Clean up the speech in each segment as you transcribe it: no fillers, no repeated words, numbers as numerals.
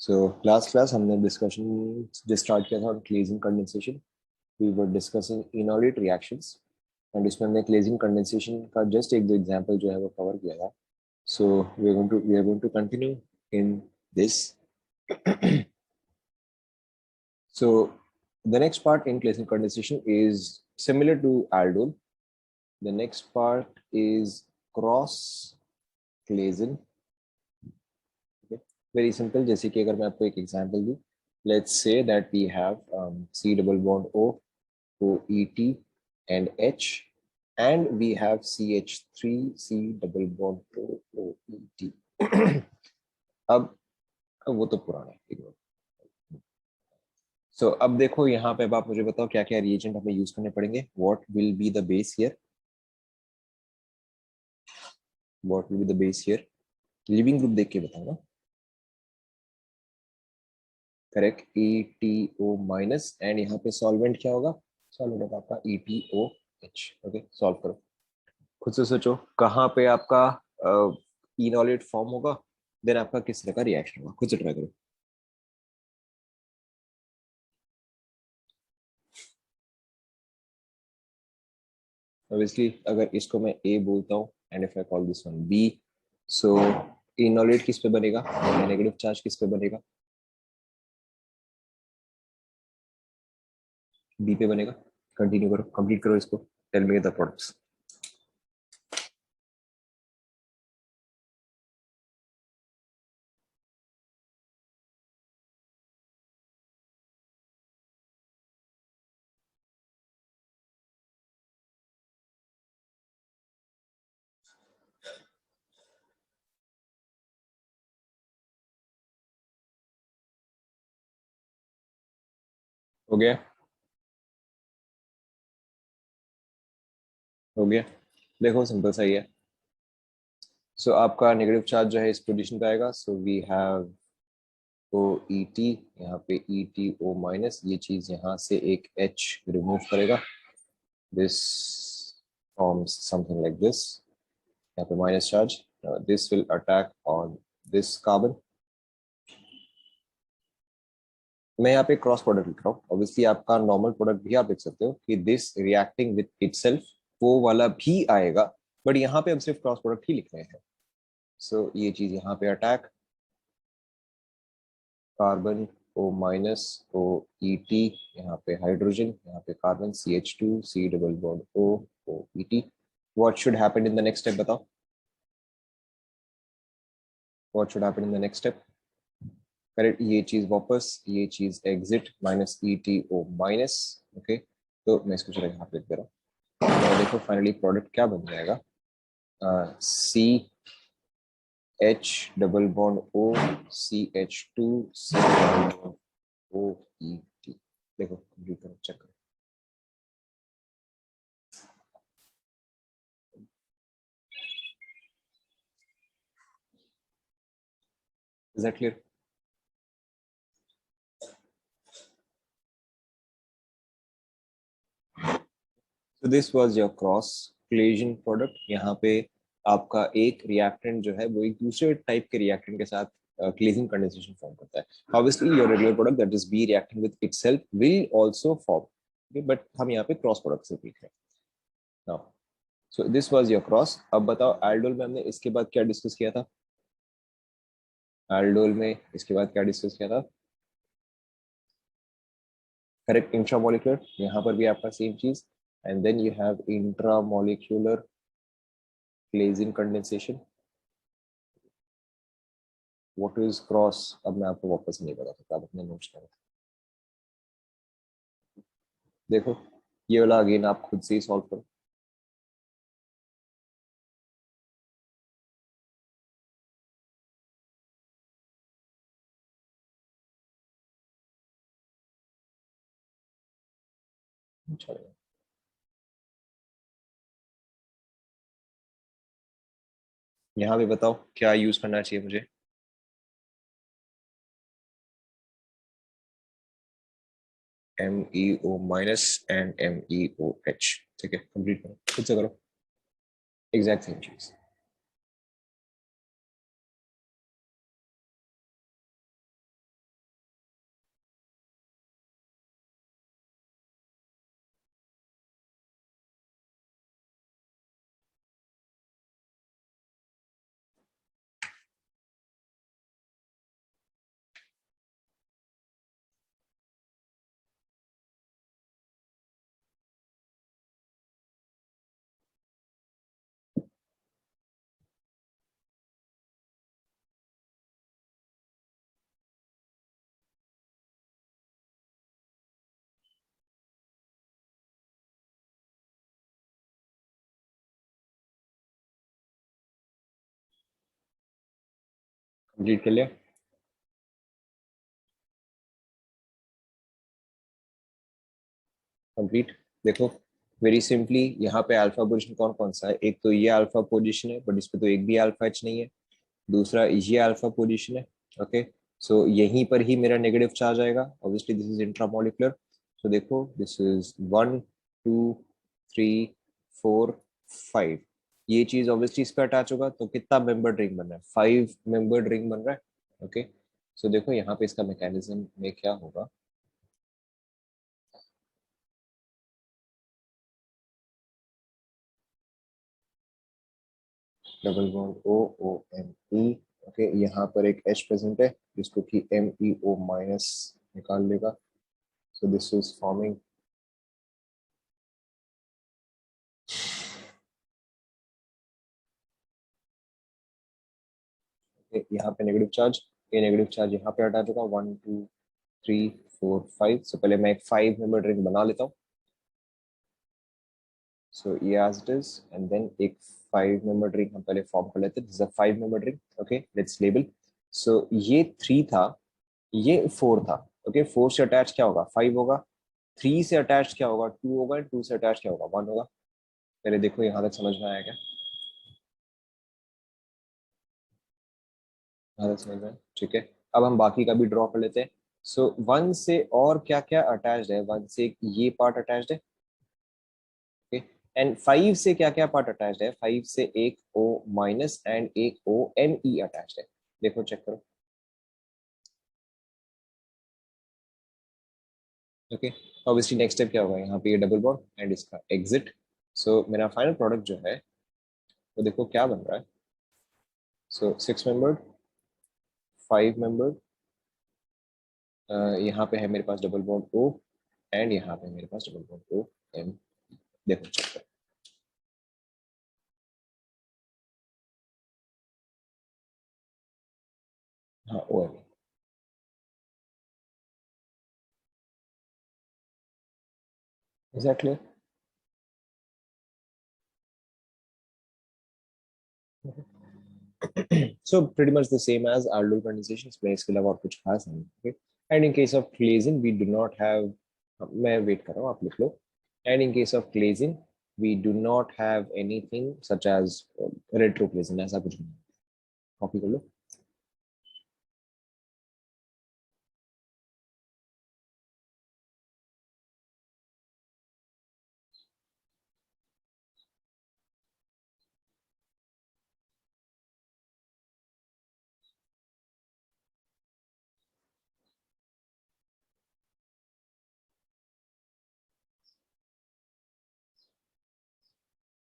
सो last class हमने discussion जो start किया था Claisen condensation. We were discussing enolate reactions and इसमें हमने क्लेजिंग कंडेंसेशन का जस्ट एक दो एग्जांपल जो है वो कवर किया था. So we are going to continue in this. So the next part in glazing condensation is similar to aldol. The next part is cross glazing. Okay. Very simple. जैसे कि अगर मैं आपको एक example दूँ, let's say that we have C double bond O, OET and H, and we have CH3 C double bond O, OET. अब वो तो पुराना है. सो अब देखो यहाँ पे, अब आप मुझे बताओ क्या क्या रिएजेंट हमें यूज करने पड़ेंगे. What will be the base here? What will be the base here? Leaving group देख के बताओ ना. Correct, ETO minus. एंड यहाँ पे सॉल्वेंट क्या होगा? सॉल्वेंट होगा आपका ETOH. ओके, सॉल्व करो. खुद से सोचो कहाँ पे आपका इनॉलेट फॉर्म होगा, देन आपका किस तरह का रिएक्शन होगा. खुद से ट्राई करो. ऑब्वियसली अगर इसको मैं A बोलता हूँ and if I call this one B, सो इनॉलेट किस पे बनेगा? नेगेटिव चार्ज किस पे बनेगा? B पे बनेगा. कंटिन्यू करो, कंप्लीट करो इसको. Tell me the products. हो गया? हो गया. देखो सिंपल सा ही है. सो आपका नेगेटिव चार्ज जो है इस पोजीशन पे आएगा. सो वी हैव OET, यहाँ पे ETO माइनस. ये चीज यहाँ से एक H रिमूव करेगा. This forms something like this. यहाँ पे minus charge. This will attack on this carbon. मैं यहाँ पे क्रॉस प्रोडक्ट लिख रहा हूँ. ऑब्वियसली आपका नॉर्मल प्रोडक्ट भी आप लिख सकते हो कि दिस रिएक्टिंग विद इटसेल्फ, वो वाला भी आएगा. बट यहाँ पे हम सिर्फ क्रॉस प्रोडक्ट ही लिख रहे हैं. सो ये चीज यहाँ पे attack, carbon O minus OET, यहाँ पे हाइड्रोजन, यहाँ पे carbon CH2 C double bond O OET. What should happen in the next step? बताओ. What should happen in the next step? Correct, ये चीज वापस, ये चीज exit minus ETO minus. Okay, तो मैं इसको चलो यहाँ पे लिख दे रहा हूँ. और देखो फाइनली प्रोडक्ट क्या बन जाएगा. CH double bond O CH2 C double bond OET. देखो कंप्लीट करो, चेक करो. Is that clear? So this was your cross collision product. यहाँ पे आपका एक रिएक्टेंट जो है वो एक दूसरे टाइप के रिएक्टेंट के साथ glazing condensation फॉर्म करता है. Obviously your regular product, that is B reacting with itself, will also form. Okay, but हम यहाँ पे क्रॉस प्रोडक्ट से देख रहे हैं. Now, so this was your cross. अब बताओ aldol में हमने इसके बाद क्या डिस्कस किया था? aldol में इसके बाद क्या डिस्कस किया था? Correct, intramolecular. यहाँ पर भी आपका सेम चीज. And then you have intramolecular glazing condensation. What is cross? अब मैं आपको वापस नहीं बता सकता, आप अपने नोट्स में देखो. ये वाला अगेन आप खुद से ही सॉल्व करो. चलेगा. यहाँ भी बताओ क्या यूज करना चाहिए मुझे. MEO minus and MEOH. ठीक है, कंप्लीट करो, खुद से करो. एग्जैक्ट सेम चीज. रीड कर लिया? कंप्लीट। देखो वेरी सिंपली यहाँ पे अल्फा पोजीशन कौन कौन सा है, एक तो ये अल्फा पोजीशन है बट इस पे तो एक भी अल्फा एच नहीं है, दूसरा ये अल्फा पोजीशन है। ओके, सो यहीं पर ही मेरा नेगेटिव चार्ज आएगा, ऑब्वियसली दिस इज इंट्रामोलिकुलर। सो देखो दिस इज 1 2 3 4 5, ये चीज ऑब्वियसली इस पे अटैच होगा, तो कितना मेंबर्ड रिंग बन रहा है, 5 मेंबर्ड रिंग बन रहा है। ओके, सो देखो यहाँ पे इसका मैकेनिज्म में क्या होगा। Double bond O, O N E. Okay, यहाँ पर एक H प्रेजेंट है जिसको कि MEO माइनस निकाल लेगा। सो दिस इज फॉर्मिंग, यहाँ पे नेगेटिव चार्ज, ये नेगेटिव चार्ज यहाँ पे अटैच होगा। 1 2 3 4 5। सो पहले मैं एक 5 मेंबर रिंग बना लेता हूँ। सो ये as it is, and then एक 5 मेंबर रिंग हम पहले फॉर्म कर लेते हैं। This is a 5 member ring. Okay, let's label. So ये 3 था, ये 4 था। ओके, 4 से अटैच क्या होगा, 5 होगा। 3 से अटैच क्या होगा, 2 होगा। 2 से अटैच क्या होगा, 1 होगा। पहले देखो यहाँ तक समझ में आया क्या? यहाँ तक समझ में आया? ठीक है, अब हम बाकी का भी ड्रॉ कर लेते हैं। सो 1 से और क्या क्या अटैच्ड है, 1 से ये पार्ट अटैच्ड है। ओके, एंड 5 से क्या क्या पार्ट अटैच्ड है, 5 से एक O माइनस एंड एक ONE अटैच्ड है। देखो चेक करो। ओके, ऑब्वियसली नेक्स्ट स्टेप क्या होगा, यहाँ पे ये डबल बॉन्ड एंड इसका एग्जिट। सो मेरा फाइनल प्रोडक्ट जो है वो देखो क्या बन रहा है। सो 6 मेंबर्ड, 5 मेंबर्ड, यहाँ पे है मेरे पास डबल बॉन्ड O, एंड यहाँ पे मेरे पास डबल बॉन्ड OM। देखो चेक करो। हाँ OM। Exactly. So pretty much the same as aldol condensations में इसके अलावा और कुछ खास नहीं। Okay, and in case of glazing we do not have, मैं वेट कर रहा हूँ आप लिख लो। And in case of glazing we do not have anything such as retro glazing, ऐसा कुछ नहीं। कॉपी कर लो।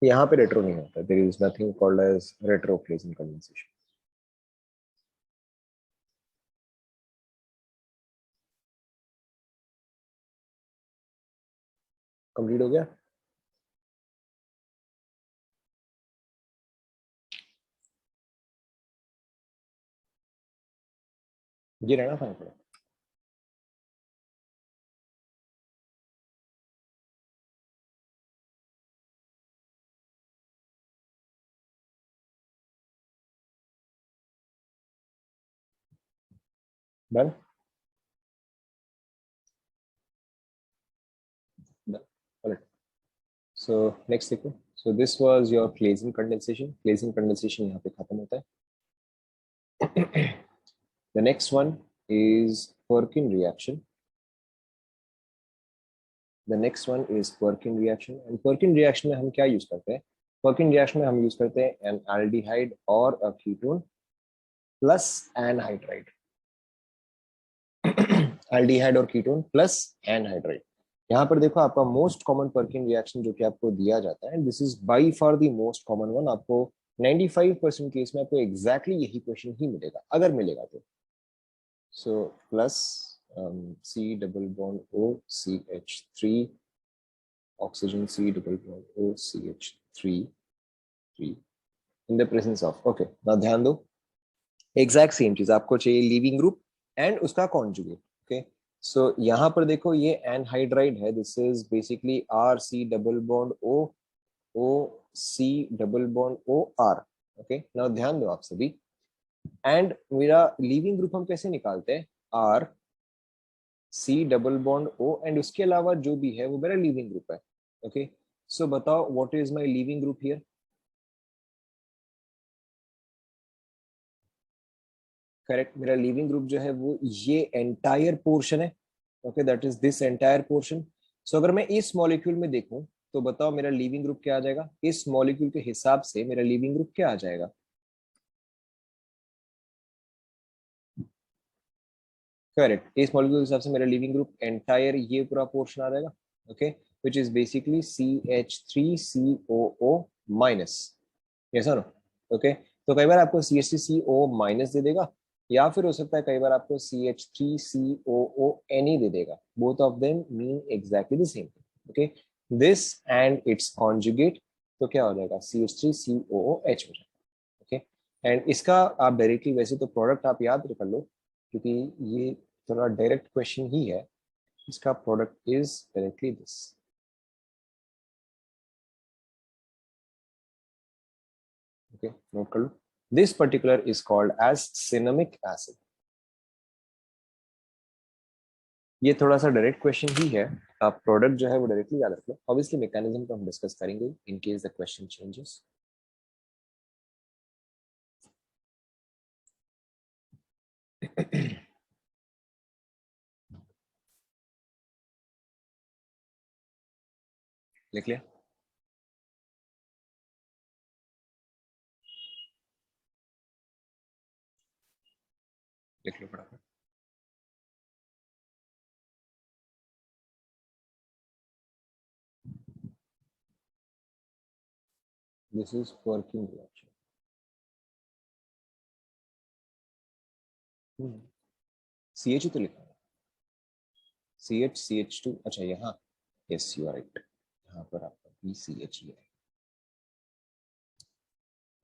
यहाँ पे रेट्रो नहीं होता, there is nothing called as retro glazing condensation. Complete हो गया? ये रहना था थोड़ा। डन। डन। सो नेक्स्ट देखो। सो this was your glazing condensation. glazing condensation यहाँ पे खत्म होता है। The next one is Perkin reaction. The next one is Perkin reaction. And Perkin reaction में हम क्या यूज करते हैं? Perkin reaction में हम यूज करते हैं an aldehyde or a ketone plus anhydride। aldehyde और ketone plus anhydride। यहाँ पर देखो आपका मोस्ट कॉमन पर्किन रिएक्शन जो कि आपको दिया जाता है, this is by far the most common one. आपको 95% केस में आपको एग्जैक्टली यही क्वेश्चन ही मिलेगा, अगर मिलेगा तो। So plus C double bond O CH3, oxygen C double bond O CH3 3 in the presence of, okay, now ध्यान दो, एग्जैक्ट सेम चीज आपको चाहिए, लीविंग ग्रुप एंड उसका कॉन्जुगेट। ओके, सो यहाँ पर देखो ये एनहाइड्राइड है, this is basically R C double bond O, O C double bond O R. Okay, now ध्यान दो आप सभी, एंड मेरा लीविंग ग्रुप हम कैसे निकालते हैं, R C double bond O, and उसके अलावा जो भी है वो मेरा लीविंग ग्रुप है। ओके, सो बताओ what is my leaving group here. Correct, मेरा लीविंग ग्रुप जो है वो ये एंटायर पोर्शन है। Okay, that is this entire portion. So अगर मैं इस मॉलिक्यूल में देखूं तो बताओ मेरा लीविंग ग्रुप क्या आ जाएगा, इस मॉलिक्यूल के हिसाब से मेरा लीविंग ग्रुप क्या आ जाएगा। करेक्ट, इस मॉलिक्यूल के हिसाब से मेरा लिविंग ग्रुप एंटायर ये पूरा पोर्शन आ जाएगा। Okay, which is basically CH3COO minus, yes और नो। ओके, तो कई बार आपको CH3CO माइनस दे देगा, या फिर हो सकता है कई बार आपको CH3COO दे देगा। Both of them mean exactly the same. Okay, this and it's conjugate, तो क्या हो जाएगा, CH3COOH हो जाएगा। ओके, एंड इसका आप डायरेक्टली, वैसे तो प्रोडक्ट आप याद कर लो क्योंकि ये थोड़ा डायरेक्ट क्वेश्चन ही है। इसका product is directly this. Okay, note कर लो, this particular is called as cinnamic acid. ये थोड़ा सा डायरेक्ट क्वेश्चन ही है, आप प्रोडक्ट जो है वो डायरेक्टली याद रख लो। ऑब्वियसली मैकेनिज्म को हम डिस्कस करेंगे in case the question changes. लिख लिया, लिख लो फटाफट। This is working reaction. CH ही तो लिखा है, CH CH2, अच्छा यहाँ, यस यू आर राइट, यहाँ पर आपका BCH ही है।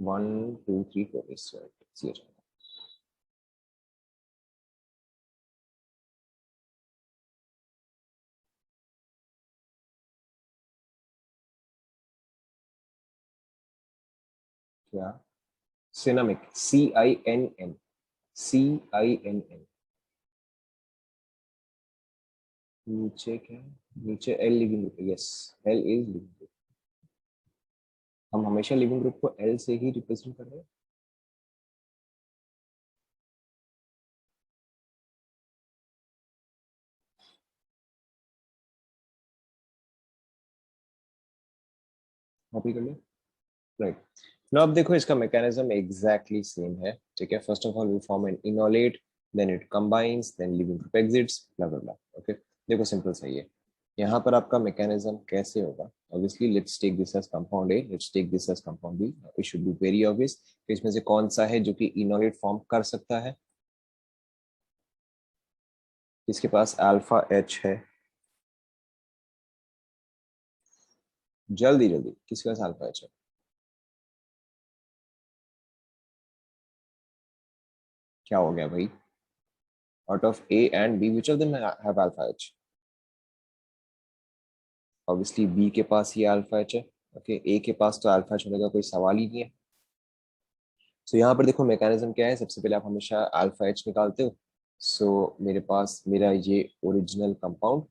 1 2 3 4, यस राइट, CH। क्या, सिनामिक, CINN। नीचे क्या है? नीचे L leaving group, yes, L is leaving group. हम हमेशा लिविंग ग्रुप को एल से ही रिप्रेजेंट कर रहे हैं। कॉपी कर ले, राइट। नो, अब देखो इसका मैकेनिज्म एग्जैक्टली सेम है। ठीक है, first of all we form an enolate, then it combines, then leaving group exits, blah blah blah. Okay, देखो सिंपल सही है। यहाँ पर आपका मैकेनिज्म कैसे होगा, obviously let's take this as compound A, let's take this as compound B. It should be very obvious कि इसमें से कौन सा है जो कि इनोलेट फॉर्म कर सकता है। इसके पास अल्फा एच है, जल्दी जल्दी किसके पास अल्फा एच है। क्या हो गया भाई, out of A and B which of them have alpha H. Obviously B के पास ये अल्फा एच है। ओके, ए के पास तो अल्फा एच होने का कोई सवाल ही नहीं है। सो यहाँ पर देखो मैकेनिज्म क्या है, सबसे पहले आप हमेशा अल्फा एच निकालते हो। सो मेरे पास मेरा ये ओरिजिनल कंपाउंड,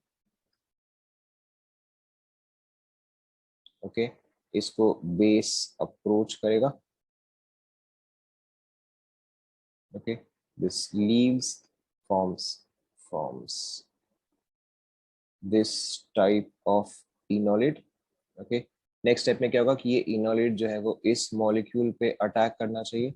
ओके, इसको बेस अप्रोच करेगा। Okay, this leaves forms forms this type of enolate. Okay, next step में क्या होगा कि ये इनोलेट जो है वो इस मॉलिक्यूल पे अटैक करना चाहिए।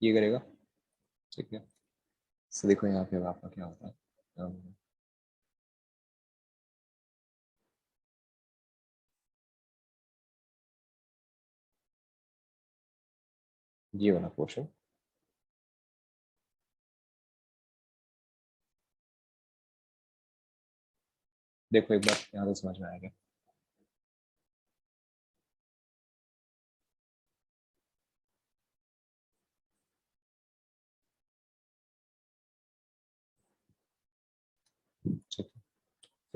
ये करेगा, ठीक है। तो देखो यहाँ पे अब आपका क्या होता है, ये वाला पोर्शन। देखो एक बार यहाँ से समझ में आएगा।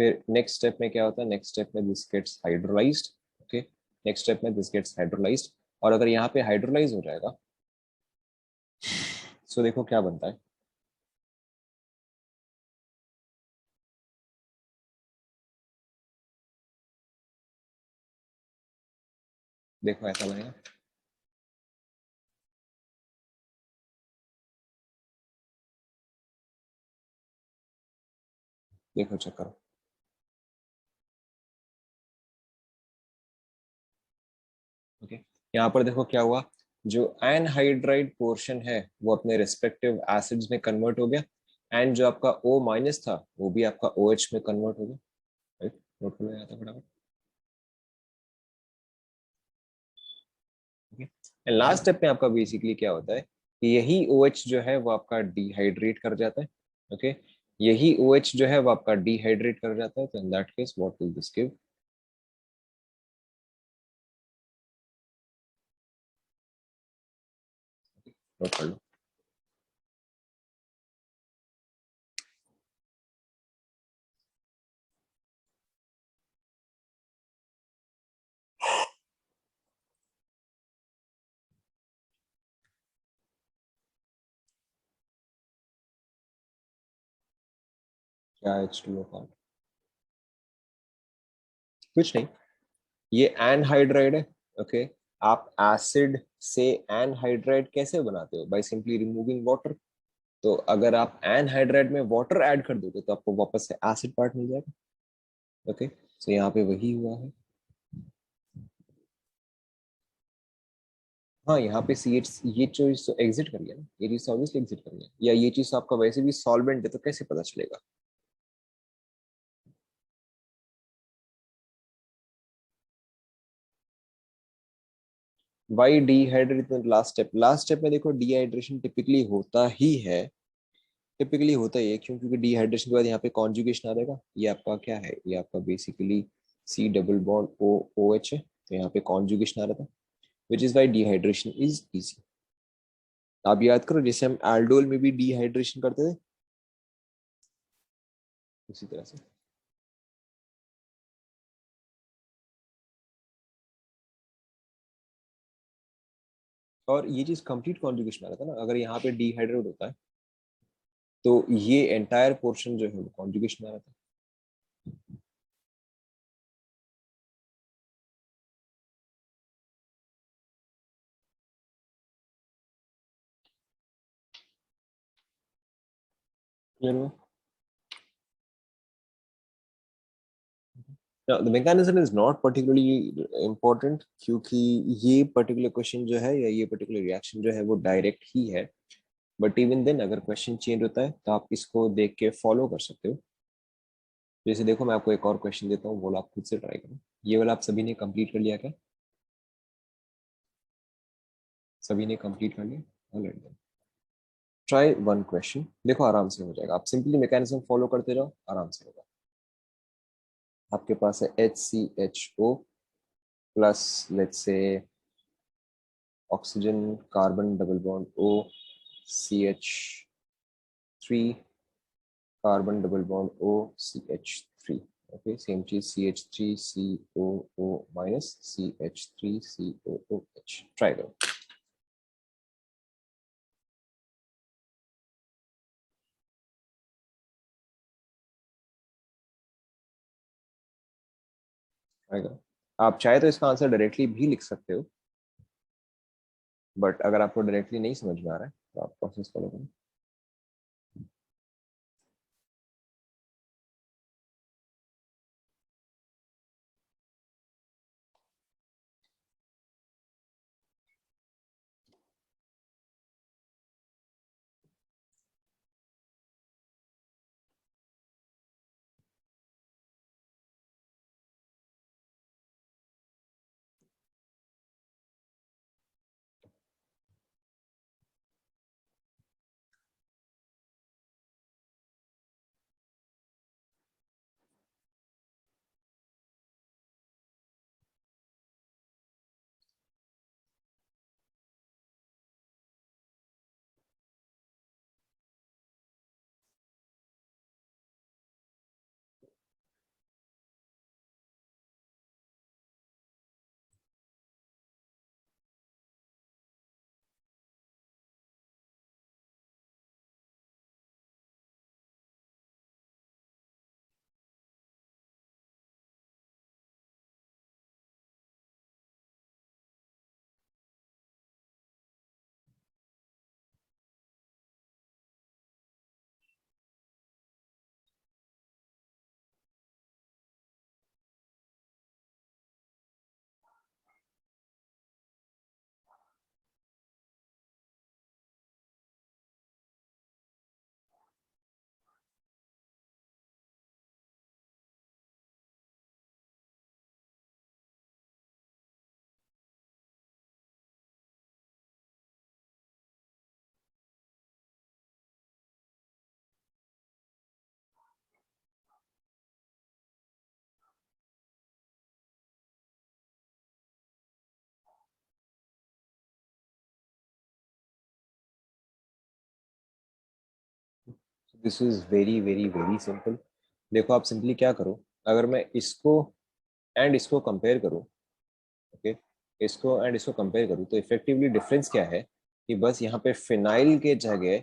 फिर नेक्स्ट स्टेप में क्या होता है, नेक्स्ट स्टेप में this gets hydrolysed. Okay, next step में दिस गेट्स हाइड्रोलाइज्ड, और अगर यहाँ पे हाइड्रोलाइज हो जाएगा सो देखो क्या बनता है। देखो ऐसा बनेगा। देखो चेक करो। ओके, यहाँ पर देखो क्या हुआ, जो एनहाइड्राइड पोर्शन है वो अपने रिस्पेक्टिव एसिड्स में कन्वर्ट हो गया, एंड जो आपका O माइनस था वो भी आपका OH में कन्वर्ट हो गया। राइट, नोट कर लो यहाँ तक फटाफट। ओके, एंड लास्ट स्टेप में आपका बेसिकली क्या होता है कि यही OH जो है वो आपका डिहाइड्रेट कर जाता है। ओके, यही OH जो है वो आपका डिहाइड्रेट कर जाता है, तो in that case what will this give. Note कर लो। क्या H2O का, कुछ नहीं, ये एनहाइड्राइड है। ओके, आप एसिड से एनहाइड्राइड कैसे बनाते हो, बाय सिंपली रिमूविंग वाटर। तो अगर आप एनहाइड्राइड में वाटर ऐड कर दोगे तो आपको वापस से एसिड पार्ट मिल जाएगा। ओके, सो यहाँ पे वही हुआ है। हाँ, यहाँ पे सी एच, ये चीज तो एग्जिट कर गया ना, ये चीज ऑब्वियसली एग्जिट कर गया, या ये चीज तो आपका वैसे भी सॉल्वेंट है तो कैसे पता चलेगा। वाई डिहाइड्रेट, लास्ट स्टेप में देखो डिहाइड्रेशन टिपिकली होता ही है, टिपिकली होता ही है, क्यों, क्योंकि डिहाइड्रेशन के बाद यहाँ पे कॉन्जुगेशन आ जाएगा। ये आपका क्या है, ये आपका basically C double bond OH है, तो यहाँ पे कॉन्जुगेशन आ रहा था, which is why dehydration is easy. आप याद करो जैसे हम एल्डोल में भी डिहाइड्रेशन करते थे, उसी तरह से। और ये चीज कंप्लीट कॉन्जुगेशन आ रहा था ना, अगर यहाँ पे डिहाइड्रेट होता है तो ये एंटायर पोर्शन जो है वो कॉन्जुगेशन आ रहा था। क्लियर हुआ। The mechanism is not particularly important, क्योंकि ये पर्टिकुलर क्वेश्चन जो है या ये पर्टिकुलर रिएक्शन जो है वो डायरेक्ट ही है। बट इवन देन अगर क्वेश्चन चेंज होता है तो आप इसको देख के फॉलो कर सकते हो। जैसे देखो मैं आपको एक और क्वेश्चन देता हूँ, वो आप खुद से ट्राई करो। ये वाला आप सभी ने कंप्लीट कर लिया क्या, सभी ने कंप्लीट कर लिया, ऑलराइट। ट्राई वन क्वेश्चन, देखो आराम से हो जाएगा, आप सिंपली मैकेनिज्म फॉलो करते जाओ, आराम से होगा। आपके पास है HCHO plus let's say oxygen, carbon double bond O, CH3, carbon double bond O, CH3। Okay, same चीज CH3COO माइनस CH3COOH, ट्राई करो। ट्राई करो। आप चाहे तो इसका आंसर डायरेक्टली भी लिख सकते हो, बट अगर आपको डायरेक्टली नहीं समझ में आ रहा है तो आप प्रोसेस फॉलो करो। This is very very very simple. देखो आप सिंपली क्या करो, अगर मैं इसको एंड इसको कंपेयर करूँ, ओके, इसको एंड इसको कंपेयर करूँ, तो इफेक्टिवली डिफरेंस क्या है कि बस यहाँ पे फिनाइल के जगह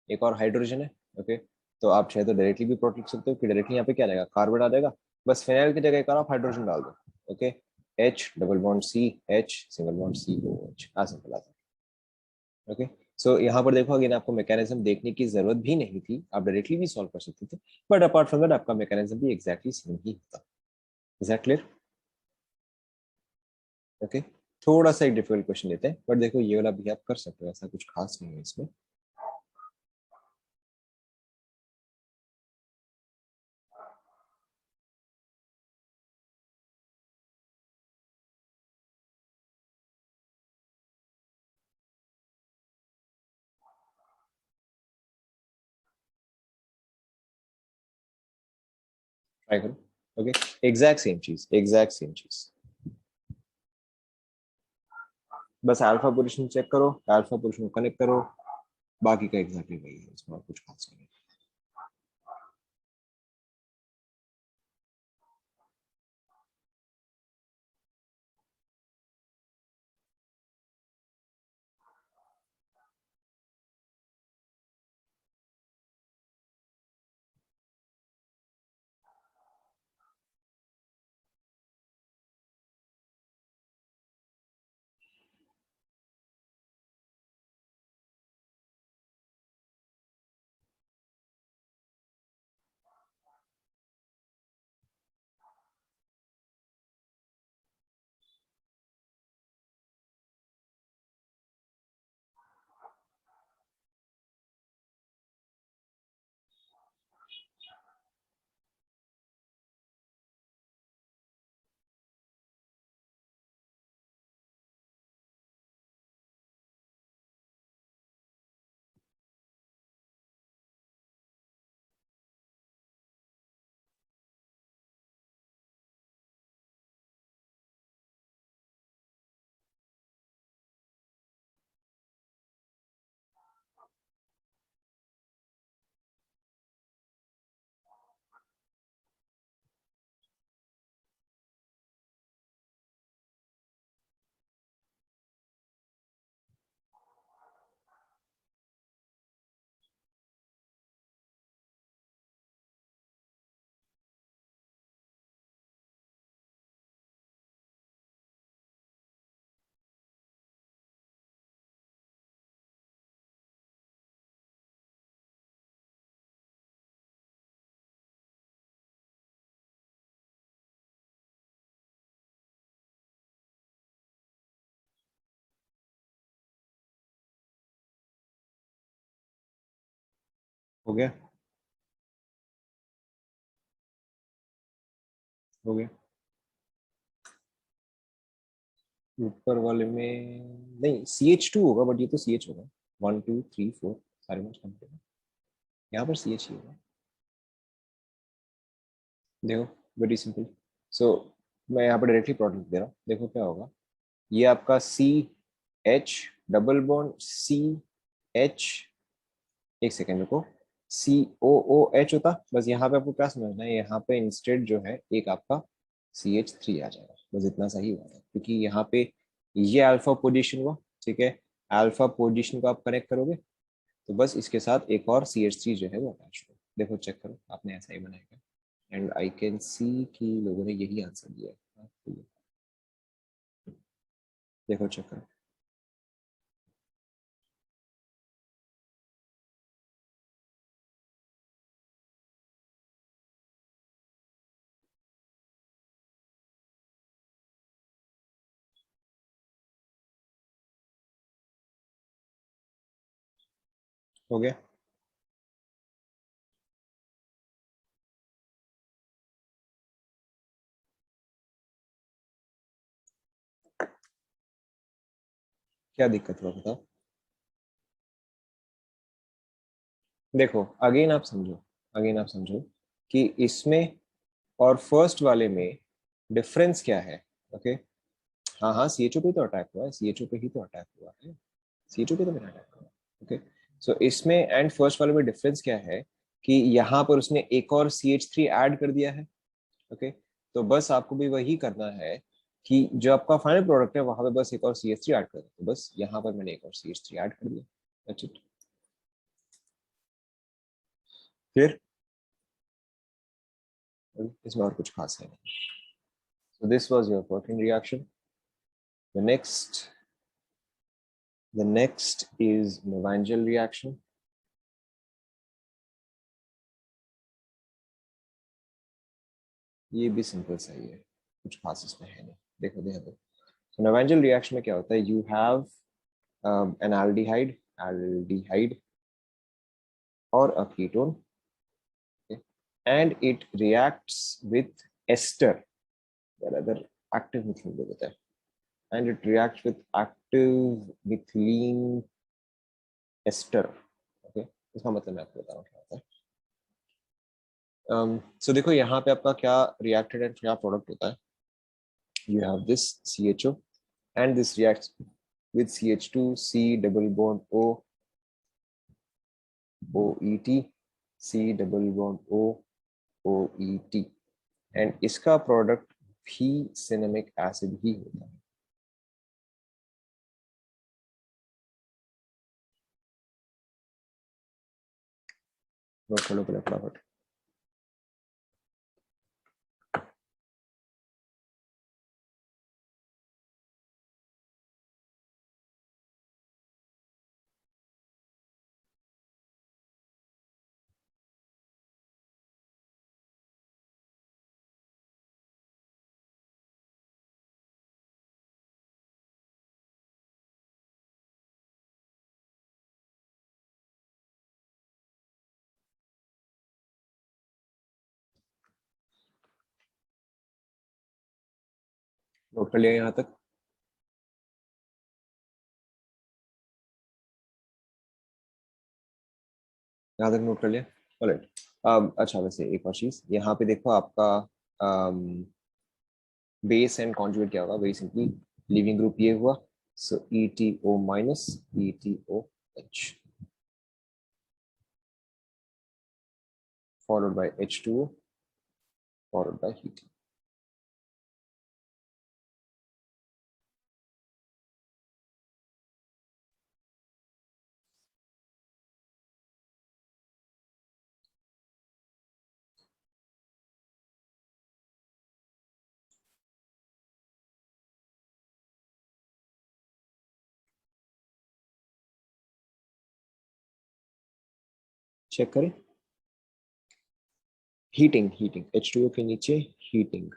एक और हाइड्रोजन है। ओके, तो आप चाहे तो डायरेक्टली भी प्लॉट लिख सकते हो कि डायरेक्टली यहाँ पे क्या आएगा, कार्बन आ जाएगा, बस फिनाइल की जगह एक और आप हाइड्रोजन डाल दो। Okay, H double bond C H single bond COH, आ सिंपल आता है। ओके, सो यहाँ पर देखो अगेन आपको मैकेनिज्म देखने की जरूरत भी नहीं थी, आप डायरेक्टली भी सॉल्व कर सकते थे, बट अपार्ट फ्रॉम दैट आपका मैकेनिज्म भी एग्जैक्टली सेम ही होता। Is that clear? ओके, थोड़ा सा एक डिफिकल्ट क्वेश्चन लेते हैं, बट देखो ये वाला भी आप कर सकते हो, ऐसा कुछ खास नहीं है इसमें। ट्राई करो। ओके, एग्जैक्ट सेम चीज, एग्जैक्ट सेम चीज, बस अल्फा पोजीशन चेक करो, अल्फा पोजीशन को कनेक्ट करो, बाकी का एग्जैक्टली वही है, इसमें और कुछ खास नहीं है। हो गया, हो गया। ऊपर वाले में नहीं, CH2 होगा, बट ये तो CH होगा। 1 2 3 4 सारे में कंप्लीट है, यहाँ पर CH ही होगा। देखो, वेरी सिंपल। सो मैं यहाँ पर डायरेक्टली प्लॉट लिख दे रहा हूँ, देखो क्या होगा, ये आपका CH डबल बॉन्ड CH, एक सेकेंड रुको, COOH होता, बस यहाँ पे आपको क्या समझना है, यहाँ पे इंस्टेड जो है एक आपका CH3 आ जाएगा, बस इतना सा ही हुआ है, क्योंकि यहाँ पे ये अल्फा पोजीशन हुआ, ठीक है, अल्फा पोजीशन को आप कनेक्ट करोगे, तो बस इसके साथ एक और CH3 जो है वो अटैच हो। देखो चेक करो, आपने ऐसा ही बनाएगा, एंड आई कैन सी कि लोगों ने यही आंसर दिया है। देखो चेक करो, हो गया। क्या दिक्कत हुआ बताओ? देखो अगेन आप समझो, अगेन आप समझो कि इसमें और फर्स्ट वाले में डिफरेंस क्या है। ओके, हाँ हाँ, CHO पे तो अटैक हुआ है, CHO पे ही तो अटैक हुआ है, CHO पे तो मेरा अटैक हुआ है। ओके, सो इसमें एंड फर्स्ट वाले में डिफरेंस क्या है कि यहाँ पर उसने एक और CH3 ऐड कर दिया है। ओके, तो बस आपको भी वही करना है कि जो आपका फाइनल प्रोडक्ट है वहां पे बस एक और CH3 ऐड कर दो। तो बस यहाँ पर मैंने एक और CH3 ऐड कर दिया। That's it. फिर इसमें और कुछ खास है नहीं। So this was your working reaction. The next is Lagrange reaction. ये भी सिंपल सा ही है, कुछ खास इसमें है नहीं। देखो देखो, so Lagrange reaction में क्या होता है, you have an aldehyde or a ketone, okay, and it reacts with ester, the other active methylene group होता है, and it reacts with active methylene ester. Okay, इसका मतलब मैं आपको बता रहा हूँ क्या होता है। So देखो यहाँ पे आपका क्या reacted and क्या product होता है। You have this CHO and this reacts with CH2, C double bond O, OET, C double bond O, OET, and इसका product भी cinnamic acid ही होता है। नोट कर लो पहले फटाफट। नोट कर लिया यहाँ तक। यहाँ तक नोट कर लिया। ऑलराइट, अच्छा वैसे एक और चीज यहाँ पे देखो, आपका बेस एंड कॉन्जुगेट क्या होगा, वेरी सिंपली लिविंग ग्रुप ये हुआ, so ETO minus ETOH followed by H2O followed by heat। Check करें, हीटिंग हीटिंग H2O के नीचे हीटिंग।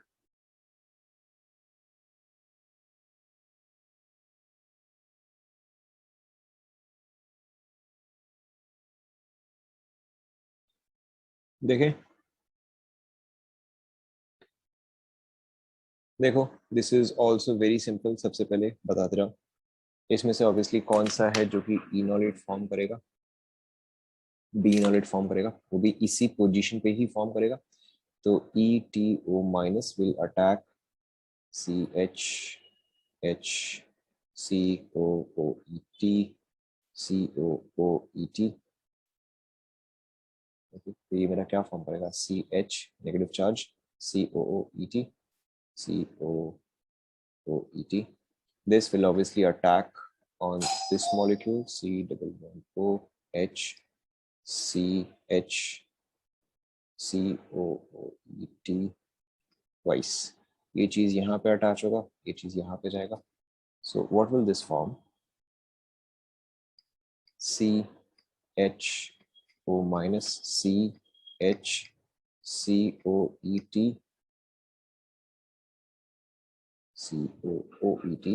देखें, देखो this is also very simple. सबसे पहले बताते रहो, इसमें से ऑब्वियसली कौन सा है जो कि इनोलेट फॉर्म करेगा, बी इनोलेट फॉर्म करेगा, वो भी इसी पोजीशन पे ही फॉर्म करेगा। तो ETO minus will attack CH COOET COOET। तो ये मेरा क्या फॉर्म करेगा, CH negative charge COOET COOET। This will obviously attack on this molecule C double bond OH CH COOET twice। ये चीज यहाँ पे अटैच होगा, ये चीज यहाँ पे जाएगा। So what will this form? CHO minus CH COET COOET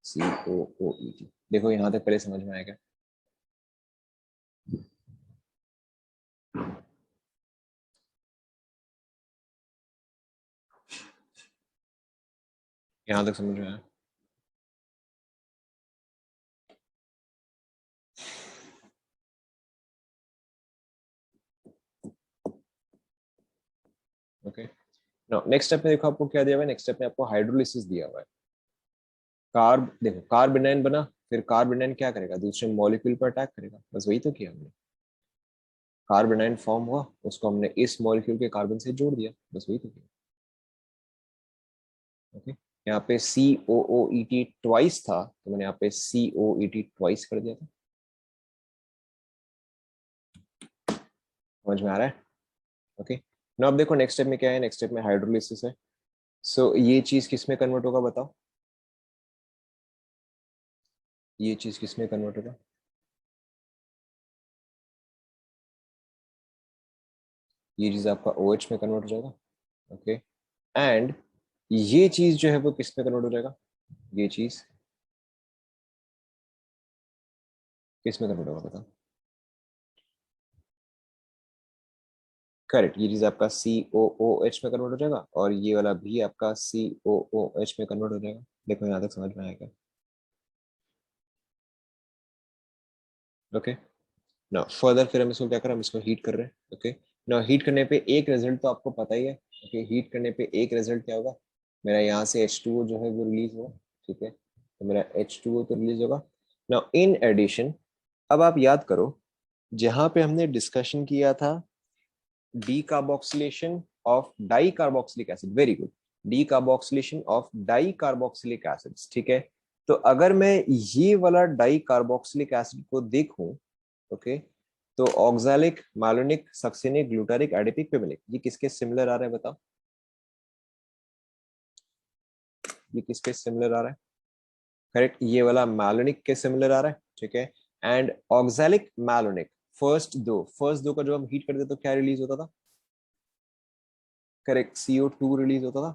COOET। देखो यहाँ तक पहले समझ में आएगा। यहाँ तक समझ में आया। ओके, नाउ नेक्स्ट स्टेप में देखो आपको क्या दिया हुआ है। नेक्स्ट स्टेप में आपको हाइड्रोलिसिस दिया हुआ है। कार्ब, देखो कार्बेनाइन बना, फिर कार्बेनाइन क्या करेगा, दूसरे मॉलिक्यूल पर अटैक करेगा। बस वही तो किया हमने। कार्बन आयन फॉर्म हुआ, उसको हमने इस मॉलिक्यूल के कार्बन से जोड़ दिया, बस वही तो किया। ओके, यहाँ पे COOET ट्वाइस था, तो मैंने यहाँ पे COET ट्वाइस कर दिया था। समझ में आ रहा है? ओके, ना अब देखो नेक्स्ट स्टेप में क्या है, नेक्स्ट स्टेप में हाइड्रोलिसिस है। सो ये चीज किस में कन्वर्ट होगा बताओ, ये चीज किस में कन्वर्ट होगा? ये चीज आपका OH में कन्वर्ट हो जाएगा। ओके, एंड ये चीज जो है वो किस में कन्वर्ट हो जाएगा? ये चीज किस में कन्वर्ट होगा बताओ? करेक्ट, ये चीज आपका COOH में कन्वर्ट हो जाएगा, और ये वाला भी आपका COOH में कन्वर्ट हो जाएगा। देखो यहाँ तक समझ में आएगा? ओके, ना फर्दर फिर हम इसको क्या करें, हम इसको हीट कर रहे हैं। ओके, ना हीट करने पे एक रिजल्ट तो आपको पता ही है। ओके, हीट करने पे एक रिजल्ट क्या होगा, मेरा यहाँ से H2O जो है वो रिलीज होगा। ठीक है, तो मेरा H2O तो रिलीज होगा। ना इन एडिशन, अब आप याद करो, जहां पे हमने डिस्कशन किया था decarboxylation of di carboxylic acid, very good, decarboxylation of di carboxylic acids. ठीक है, तो अगर मैं ये वाला डाई कार्बोक्सिलिक एसिड को देखूं, ओके, तो oxalic, malonic, succinic, glutaric, adipic, pimelic, ये किसके सिमिलर आ रहा है बताओ? ये किसके सिमिलर आ रहा है? करेक्ट, ये वाला मैलोनिक के सिमिलर आ रहा है। ठीक है, एंड ऑक्सैलिक, मैलोनिक, फर्स्ट दो का जो हम हीट करते तो क्या रिलीज होता था? करेक्ट, CO2 रिलीज होता था।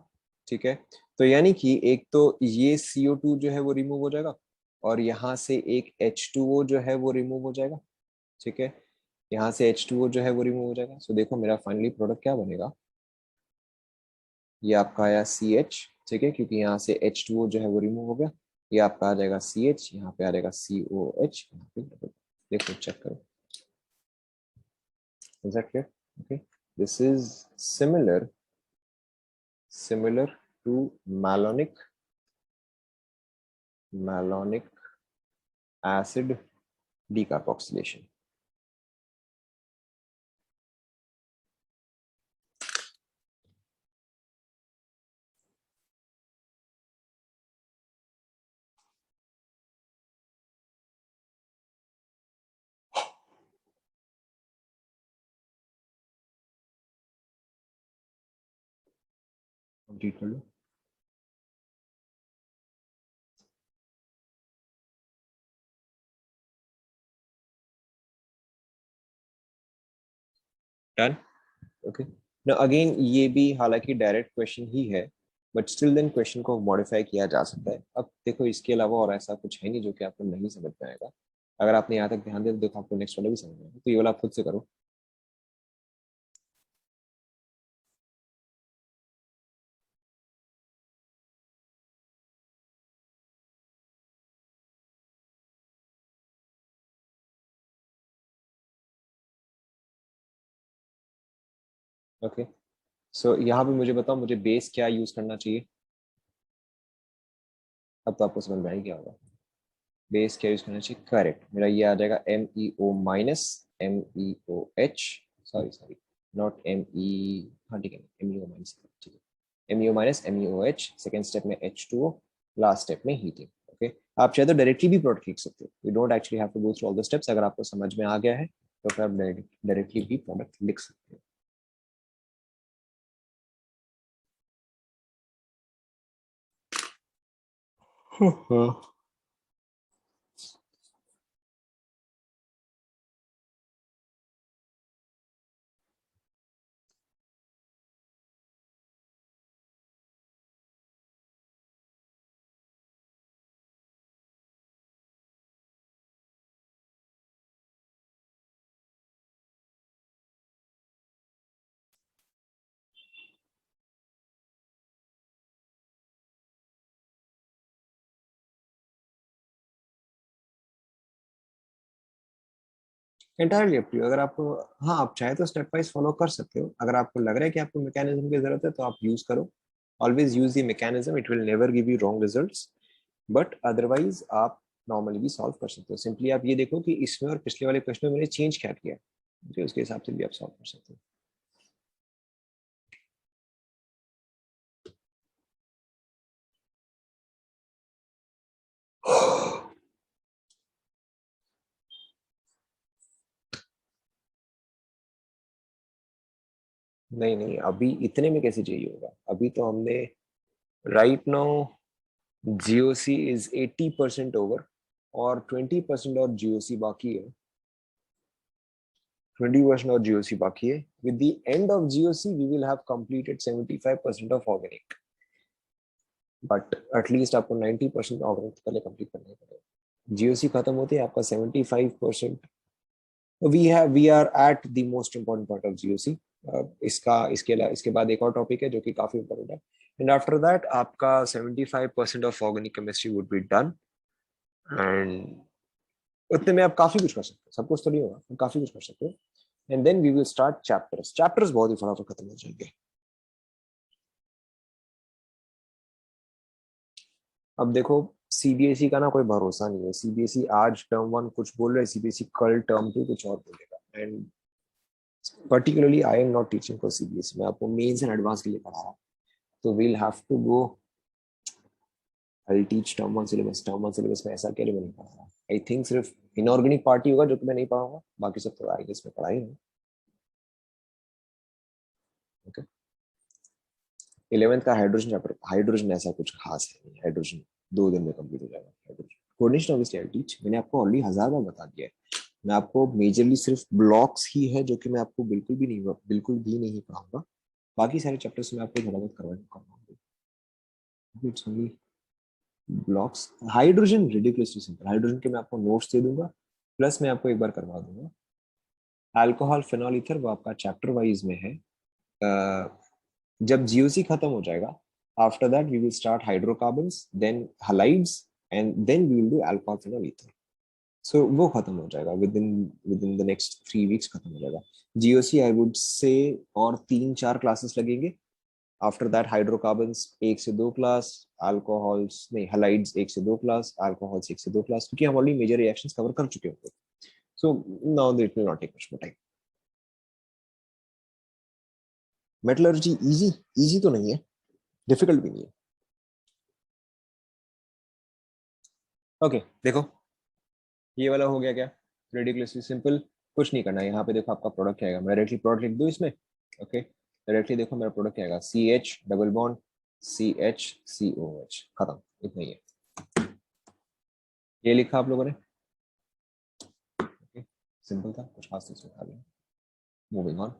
ठीक है, तो यानी कि एक तो ये CO2 जो है वो रिमूव हो जाएगा, और यहाँ से एक H2O जो है वो रिमूव हो जाएगा। ठीक है, यहाँ से H2O जो है वो रिमूव हो जाएगा। सो देखो मेरा फाइनली प्रोडक्ट क्या बनेगा, ये आपका आया CH। ठीक है, क्योंकि यहाँ से H2O जो है वो रिमूव हो गया, ये आपका आ जाएगा CH, यहाँ पे आ जाएगा COH, यहाँ पे देखो चेक करो, is that clear? Okay, this is similar to malonic acid decarboxylation. Complete कर लो। डन। ओके, ना अगेन ये भी हालांकि डायरेक्ट क्वेश्चन ही है, बट स्टिल देन क्वेश्चन को मॉडिफाई किया जा सकता है। अब देखो इसके अलावा और ऐसा कुछ है नहीं जो कि आपको नहीं समझ में आएगा। अगर आपने यहाँ तक ध्यान दिया तो देखो आपको नेक्स्ट वाला भी समझ में आएगा, तो ये वाला आप खुद से करो। ओके, सो यहाँ पे मुझे बताओ, मुझे बेस क्या यूज करना चाहिए? अब तो आपको समझ में आ ही गया होगा बेस क्या यूज करना चाहिए। करेक्ट, मेरा ये आ जाएगा MEO minus MEOH, sorry sorry, not ME, हाँ ठीक है, MEO माइनस, ठीक है, MEO minus MEOH, second step में H2O, लास्ट स्टेप में हीटिंग। ओके, आप चाहे तो डायरेक्टली भी प्रोडक्ट लिख सकते हो, you don't actually have to go through all the steps. अगर आपको समझ में आ गया है तो फिर आप डायरेक्टली भी प्रोडक्ट लिख सकते हो। एंटायरली अप टू यू, अगर आपको, हाँ आप चाहे तो स्टेप वाइज फॉलो कर सकते हो। अगर आपको लग रहा है कि आपको मैकेनिज्म की जरूरत है तो आप यूज करो, always use the mechanism, it will never give you wrong results, but otherwise आप नॉर्मली भी सॉल्व कर सकते हो। सिंपली आप ये देखो कि इसमें और पिछले वाले क्वेश्चन में मैंने चेंज क्या किया। फिर उसके हिसाब से भी आप सॉल्व कर सकते हो। नहीं नहीं, अभी इतने में कैसे चाहिए होगा, अभी तो हमने right now GOC is 80% over और 20% और जीओसी बाकी है। 20% और जीओसी बाकी है। With the end of GOC we will have completed 75% of organic, but at least आपको 90% ऑर्गेनिक पहले कंप्लीट करना ही पड़ेगा। जीओसी खत्म होते है आपका 75%। We are at the most important part of GOC. इसके बाद एक और टॉपिक है जो कि काफी इंपॉर्टेंट है, एंड आफ्टर दैट आपका 75% of organic chemistry would be done. And उतने में आप काफी कुछ कर सकते हो, सब कुछ तो नहीं होगा, काफी कुछ कर सकते हो। And then we will start chapters. Chapters बहुत ही फटाफट खत्म हो जाएंगे। अब देखो, सीबीएसई का ना कोई भरोसा नहीं है। सीबीएसई आज टर्म 1 कुछ बोल रहे हैं, सीबीएसई कल टर्म 2 कुछ और बोलेगा। And particularly I am not teaching for CBSE, मैं आपको मेंस एंड एडवांस के लिए पढ़ा रहा हूँ। तो we'll have to go, I teach term 1 syllabus. Term 1 syllabus में ऐसा क्या मैं नहीं पढ़ा रहा। आई थिंक सिर्फ इनऑर्गेनिक पार्टी होगा जो कि मैं नहीं पढ़ाऊंगा, बाकी सब तो आई गेस में पढ़ाई है। ओके, 11th का हाइड्रोजन चैप्टर, हाइड्रोजन ऐसा कुछ खास है नहीं। हाइड्रोजन 2 दिन में कंप्लीट हो जाएगा। Hydrogen coordination obviously I teach, मैंने आपको ऑलरेडी 1000 बार बता दिया है। मैं आपको मेजरली सिर्फ ब्लॉक्स ही है जो कि मैं आपको बिल्कुल भी नहीं पढ़ाऊंगा। बाकी सारे चैप्टर्स में आपको थोड़ा बहुत करवाऊंगा। It's only blocks. Hydrogen ridiculously simple, hydrogen के मैं आपको नोट्स दे दूंगा, प्लस मैं आपको एक बार करवा दूंगा। अल्कोहल फिनॉल ईथर वो आपका चैप्टर वाइज में है। जब जीओसी खत्म हो जाएगा, after that we will start hydrocarbons, then halides, and then we will do alcohol phenol ether. So वो खत्म हो जाएगा within the next 3 weeks खत्म हो जाएगा जीओसी। आई वुड से और 3-4 क्लासेस लगेंगे। आफ्टर दैट हाइड्रोकार्बन्स 1 से 2 क्लास, अल्कोहल्स नहीं हलाइड्स 1 से 2 क्लास, अल्कोहल्स 1 से 2 क्लास, क्योंकि हम ऑलरेडी मेजर रिएक्शंस कवर कर चुके होंगे। So now it will not take much more time. Metallurgy easy, easy तो नहीं है, डिफिकल्ट भी नहीं है। ओके देखो, ये वाला हो गया क्या, रेडिकुलसली सिंपल। कुछ नहीं करना है। यहाँ पे देखो आपका प्रोडक्ट क्या आएगा, मैं डायरेक्टली प्रोडक्ट लिख दूँ इसमें। ओके, डायरेक्टली देखो मेरा प्रोडक्ट क्या आएगा, CH डबल बॉन्ड CH खत्म, इतना ही है। ये लिखा आप लोगों ने। ओके, सिंपल था, कुछ खास तो इसमें था नहीं। मूविंग ऑन,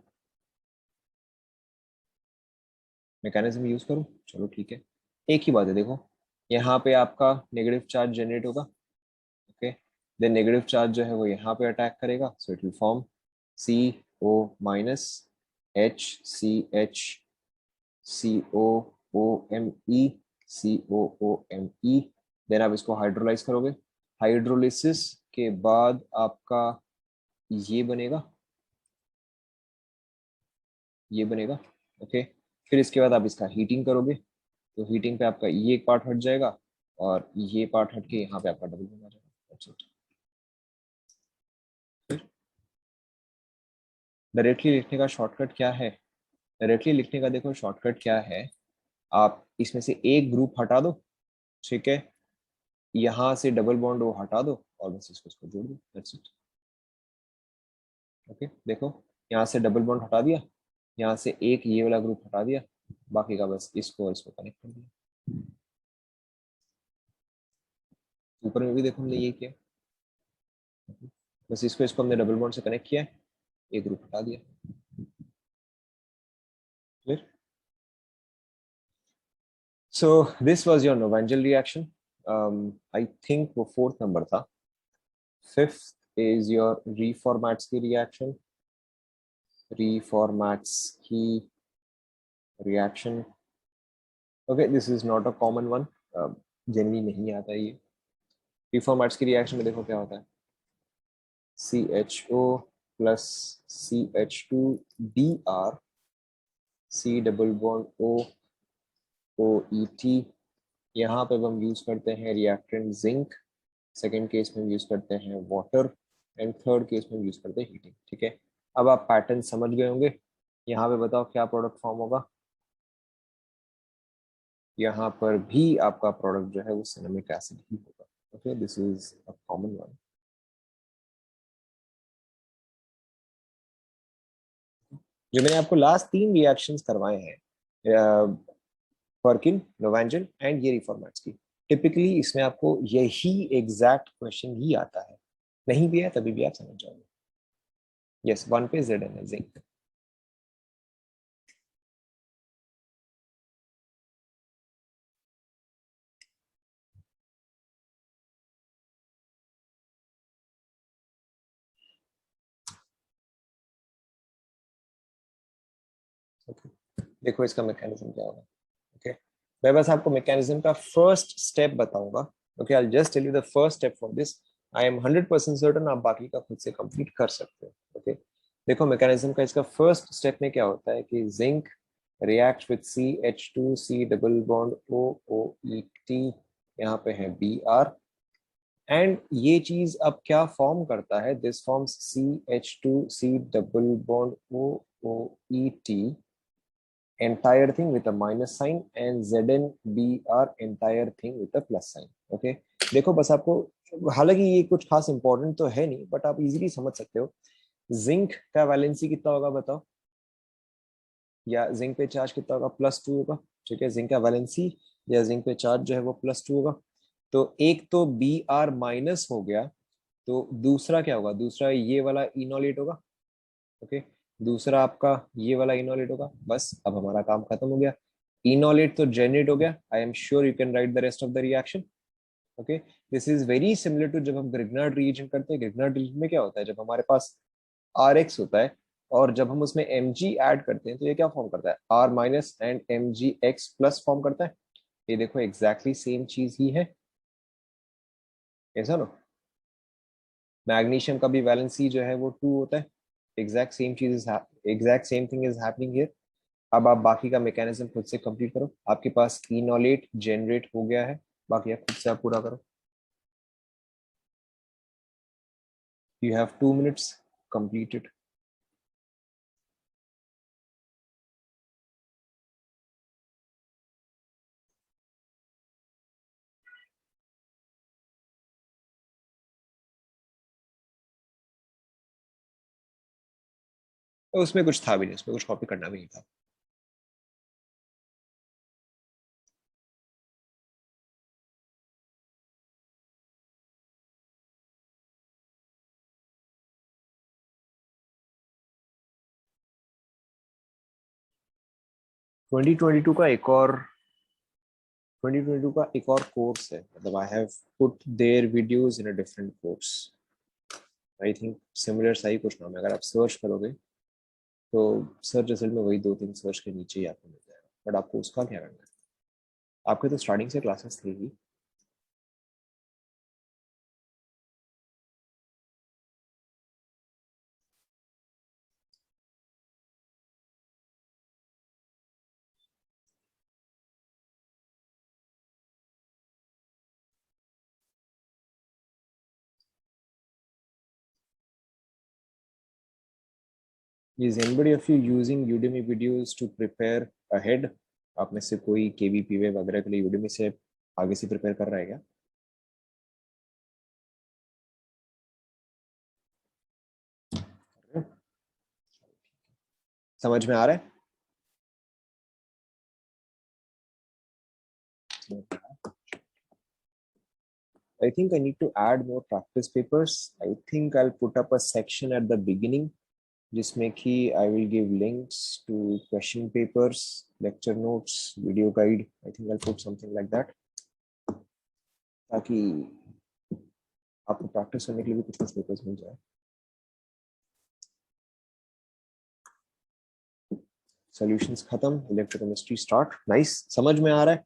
मैकेनिज्म यूज करूँ, चलो ठीक है। एक ही बात है, देखो यहाँ पे आपका नेगेटिव चार्ज जनरेट होगा। ओके, देन नेगेटिव चार्ज जो है वो यहाँ पे अटैक करेगा, so it will form CO- HCH COOMe then आप इसको हाइड्रोलाइज करोगे। हाइड्रोलिसिस के बाद आपका ये बनेगा, ये बनेगा। ओके, फिर इसके बाद आप इसका हीटिंग करोगे, तो हीटिंग पे आपका ये एक पार्ट हट जाएगा और ये पार्ट हट के यहाँ पे आपका डबल बन जाएगा। That's it। डायरेक्टली लिखने का शॉर्टकट क्या है, डायरेक्टली लिखने का देखो शॉर्टकट क्या है, आप इसमें से एक ग्रुप हटा दो, ठीक है, यहाँ से डबल बॉन्ड वो हटा दो और बस इसको जोड़ दो। That's it. ओके देखो, यहाँ से डबल बॉन्ड हटा दिया, यहाँ से एक ये वाला ग्रुप हटा दिया, बाकी का बस इसको और इसको कनेक्ट कर दिया। ऊपर में भी देखो हमने ये किया, बस इसको इसको हमने डबल बॉन्ड से कनेक्ट किया, एक ग्रुप हटा दिया। Clear? So this was your Knoevenagel reaction. I think वो 4th नंबर था। 5th इज योर रीफॉर्मेट्स की रिएक्शन। रीफॉर्मेट्स की reaction, okay this is not a common one, generally नहीं आता है ये। रीफॉर्मेट्स की रिएक्शन में देखो क्या होता है, CHO plus CH2Br C double bond OET। यहाँ पे हम यूज करते हैं रिएक्टेंट जिंक, सेकेंड केस में यूज करते हैं वाटर, एंड थर्ड केस में यूज करते हैं हीटिंग। ठीक है, अब आप पैटर्न समझ गए होंगे। यहाँ पे बताओ क्या प्रोडक्ट फॉर्म होगा। यहाँ पर भी आपका प्रोडक्ट जो है वो सिनेमिक एसिड ही होगा। Okay, this is a common one. जो मैंने आपको लास्ट 3 रिएक्शंस करवाए हैं, पर्किन, नोवेंजन एंड येरी फॉर्मेट्स की, टिपिकली इसमें आपको यही एग्जैक्ट क्वेश्चन ही आता है। नहीं भी है तभी भी आप समझ जाओगे। यस, 1 पे Zn है, जिंक। ओके, देखो इसका मैकेनिज्म क्या होगा। ओके, मैं बस आपको मैकेनिज्म का फर्स्ट स्टेप बताऊंगा। Okay, I just tell you the first step for this. I am 100% certain आप बाकी का खुद से कंप्लीट कर सकते हो। ओके, देखो मैकेनिज्म का इसका फर्स्ट स्टेप में क्या होता है कि zinc react with CH2C double bond OOET, यहाँ पे है Br, एंड ये चीज अब क्या फॉर्म करता है, this forms CH2C double bond OOET entire thing with a minus sign and ZnBr entire thing with a plus sign. Okay, देखो बस आपको, हालांकि ये कुछ खास इंपॉर्टेंट तो है नहीं बट आप इजीली समझ सकते हो। जिंक का वैलेंसी कितना होगा बताओ, या जिंक पे चार्ज कितना होगा, +2 होगा। ठीक है, जिंक का वैलेंसी या जिंक पे चार्ज जो है वो +2 होगा। तो एक तो Br- हो गया, तो दूसरा क्या होगा, दूसरा ये वाला इनोलेट होगा। ओके, दूसरा आपका ये वाला इनोलेट होगा। बस अब हमारा काम खत्म हो गया। इनोलेट तो जनरेट हो गया। I am sure you can write the rest of the reaction. Okay, this is very similar to जब हम ग्रिग्नार्ड रिएजेंट करते हैं। ग्रिग्नार्ड रिएजेंट में क्या होता है, जब हमारे पास RX होता है और जब हम उसमें Mg ऐड करते हैं तो ये क्या फॉर्म करता है, R- एंड MgX+ फॉर्म करता है। ये देखो एग्जैक्टली सेम चीज ही है, ऐसा ना। मैग्नीशियम का भी वैलेंसी जो है वो 2 होता है। एग्जैक्ट सेम चीज is, exact same thing is happening here. अब आप बाकी का मैकेनिज्म खुद से कंप्लीट करो। आपके पास इनोलेट जनरेट हो गया है, बाकी आप खुद से आप पूरा करो। You have 2 minutes completed. तो उसमें कुछ था भी नहीं, उसमें कुछ कॉपी करना भी नहीं था। ट्वेंटी ट्वेंटी टू का एक और 2022 का एक और कोर्स है, मतलब I have put their videos in a different course. I think similar सा ही कुछ नाम है, अगर आप सर्च करोगे तो सर्च रिजल्ट में वही 2-3 सर्च के नीचे ही आपको मिल जाएगा। बट आपको उसका क्या करना है, आपके तो स्टार्टिंग से क्लासेस थी ही। Is anybody of you using Udemy videos to prepare ahead? आप में से कोई KVPV वगैरह के लिए Udemy से आगे से प्रिपेयर कर रहा है क्या? समझ में आ रहा है? I think I need to add more practice papers. I think I'll put up a section at the beginning जिसमें कि I will give links to question papers, lecture notes, video guide. I think I'll put something like that ताकि आपको practice करने के लिए भी कुछ कुछ पेपर्स मिल जाए। सॉल्यूशंस खत्म, इलेक्ट्रोकेमिस्ट्री स्टार्ट। नाइस, समझ में आ रहा है?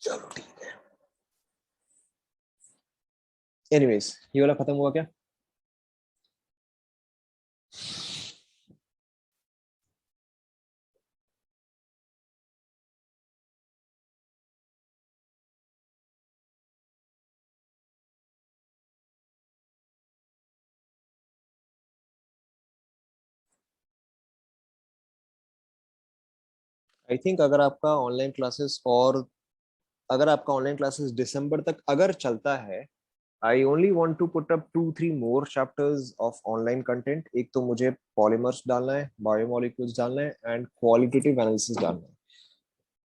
चलो ठीक है। एनीवेज, ये वाला खत्म हुआ क्या? आई थिंक अगर आपका ऑनलाइन क्लासेस दिसंबर तक अगर चलता है, I only want to put up 2-3 more chapters of online content. एक तो मुझे पॉलीमर्स डालना है, बायोमोलिक्यूल्स डालना है एंड क्वालिटेटिव एनालिसिस डालना है.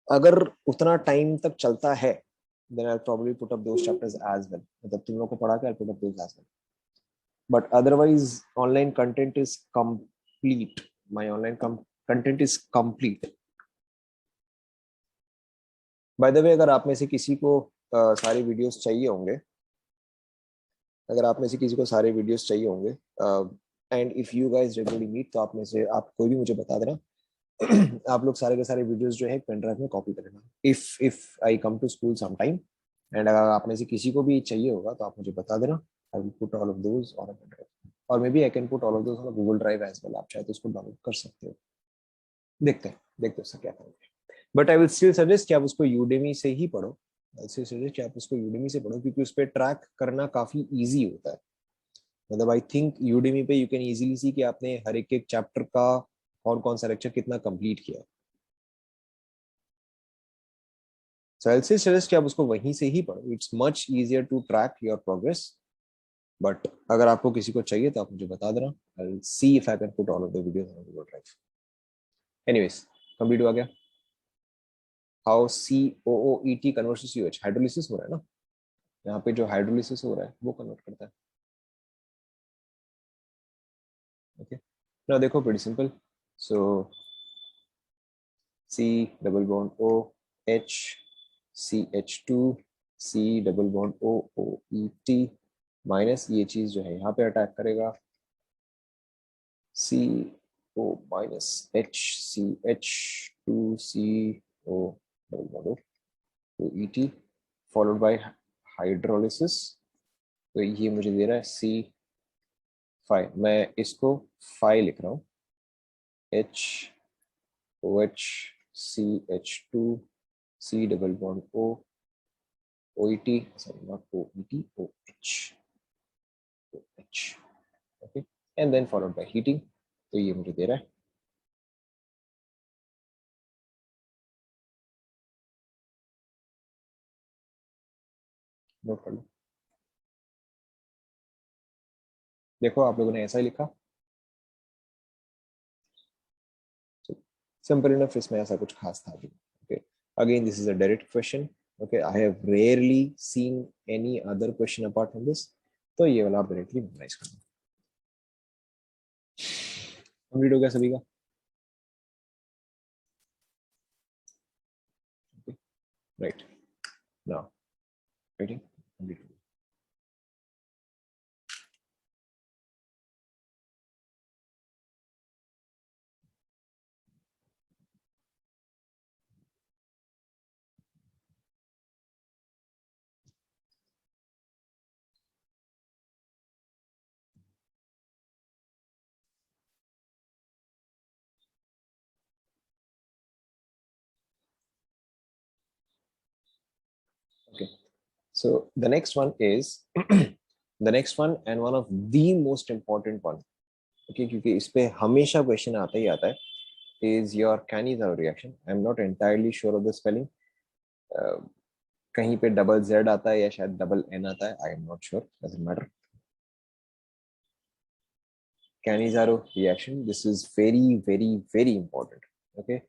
अगर उतना टाइम तक चलता है, then I'll probably put up those chapters as well. मतलब तुम लोग को पढ़ा के I'll put up those as well. But otherwise, online content is complete. My content is complete. By the way, अगर आप में से किसी को सारी वीडियोस चाहिए होंगे, अगर आप में से किसी को सारे वीडियोस चाहिए होंगे, and if you guys regularly meet, तो आप कोई भी मुझे बता देना. आप लोग सारे के सारे वीडियोस जो है पेन ड्राइव में कॉपी कर लेना. If I come to school some time, and अगर आप में से किसी को भी चाहिए होगा तो आप मुझे बता देना. I will put all of those on a pen drive, और maybe I can put all of those on a Google Drive as well. आप चाहे तो उसको डाउनलोड कर सकते हो. देखते हैं उसका क्या करेंगे. But I will still suggest कि आप उसको यूडेमी से ही पढ़ो. क्योंकि उस पर ट्रैक करना काफी ईजी होता है. मतलब आई थिंक यूडेमी पे यू कैन इजीली सी कि आपने हर एक एक चैप्टर का कौन सा लेक्चर कितना कंप्लीट किया है. सो आई विल सजेस्ट कि आप उसको वहीं से ही पढ़ो. It's much easier to track your progress. But अगर आपको किसी को चाहिए तो आप मुझे बता देना. I will see if I can put all of the videos on Google Drive. Anyways, complete हो गया. How COOET converts to COH. Hydrolysis हो रहा है ना यहाँ पे. जो हाइड्रोलिसिस हो रहा है वो कन्वर्ट करता है. ओके, ना देखो, pretty simple. So C double bond O H CH2 C double bond OOET minus ये चीज जो है यहाँ पे अटैक करेगा. CO minus HCH2 CO double bond OET followed by hydrolysis. तो ये मुझे दे रहा है C5. मैं इसको 5 लिख रहा हूँ. HOH CH2 C double bond OET, sorry, not OET, OH. Okay, and then followed by heating. तो ये मुझे दे रहा है. नोट कर लो. देखो आप लोगों ने ऐसा ही लिखा. Simple enough. इसमें ऐसा कुछ खास था भी. Okay, again this is a direct question. Okay, I have rarely seen any other question apart from this. तो ये वाला आप डायरेक्टली मेमोराइज करना. कंप्लीट हो गया सभी का. Right now writing complete. Okay, so the next one is the next one and one of the most important one. Okay, क्योंकि इस पे हमेशा क्वेश्चन आता ही आता है. Is your Cannizzaro reaction. I'm not entirely sure of the spelling. कहीं पे double Z आता है या शायद डबल N आता है. I am not sure. Doesn't matter. Cannizzaro reaction. This is very, very, very important. Okay.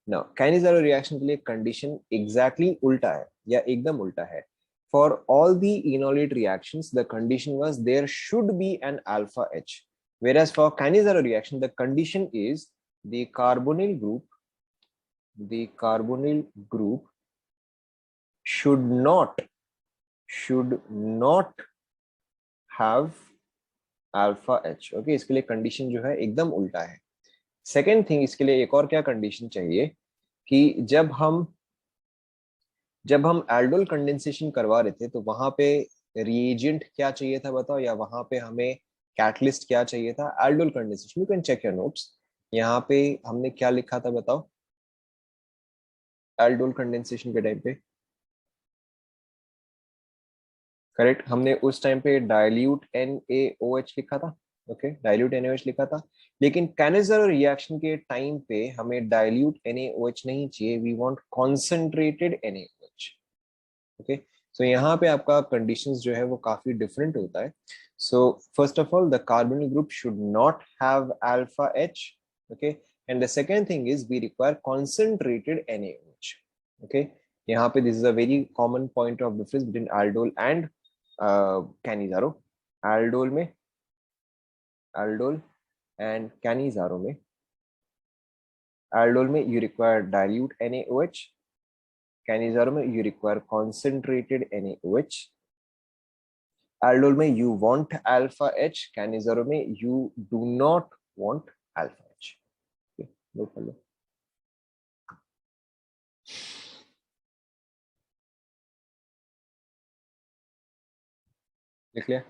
Now, Cannizzaro reaction के लिए condition exactly उल्टा है या एकदम उल्टा है. For all the enolate reactions, the condition was there should be an alpha H. Whereas for Cannizzaro reaction, the condition is the carbonyl group should not have alpha H. Okay, इसके लिए condition जो है एकदम उल्टा है. Second thing, इसके लिए एक और क्या कंडीशन चाहिए कि जब हम एल्डोल कंडेंसेशन करवा रहे थे तो वहां पे रिएजेंट क्या चाहिए था बताओ, या वहां पे हमें कैटलिस्ट क्या चाहिए था. Aldol condensation, you can check your notes. यहाँ पे हमने क्या लिखा था बताओ एल्डोल कंडेंसेशन के टाइम पे. करेक्ट, हमने उस टाइम पे डाइल्यूट NaOH लिखा था. ओके, डाइल्यूट NaOH लिखा था, लेकिन कैनिज़ारो रिएक्शन के टाइम पे हमें डाइल्यूट NaOH नहीं चाहिए, we want concentrated NaOH। Okay, so यहाँ पे आपका कंडीशंस जो है वो काफी डिफरेंट होता है। So first of all the carbonyl group should not have alpha H, okay, and the second thing is we require concentrated NaOH। Okay, यहाँ पे this is a very common point of difference between aldol and Cannizzaro. aldol में, aldol and Cannizzaro में, aldol में you require dilute NaOH, Cannizzaro में you require concentrated NaOH। aldol में you want alpha H, Cannizzaro में you do not want alpha H। okay, note कर लो। लिख लिया?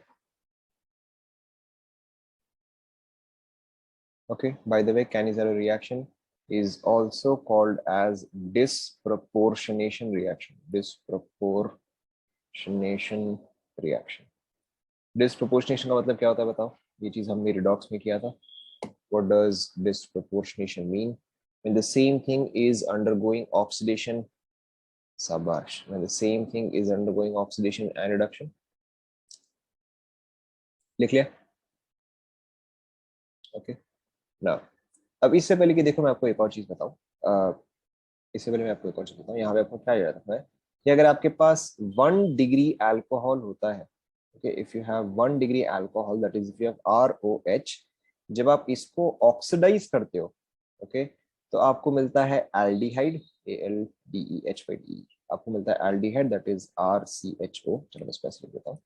okay, by the way Cannizzaro reaction is also called as disproportionation reaction, disproportionation reaction। disproportionation का मतलब क्या होता है बताओ? ये चीज हमने रिडॉक्स में किया था। what does disproportionation mean? when the same thing is undergoing oxidation, sabash, when the same thing is undergoing oxidation and reduction। लिख लिया? ओके, ना अब इससे पहले कि देखो मैं आपको एक और चीज बताऊं, इससे पहले मैं आपको एक और चीज बताऊं, यहाँ पे आपको क्या याद रखना है कि अगर आपके पास 1 डिग्री अल्कोहल होता है, okay, if you have 1 degree alcohol, that is if you have ROH, जब आप इसको ऑक्सीडाइज करते हो, ओके, तो आपको मिलता है एल्डिहाइड, ALDEH, आपको मिलता है एल्डिहाइड, दैट इज RCHO। चलो मैं स्पेसिफिक देता हूँ,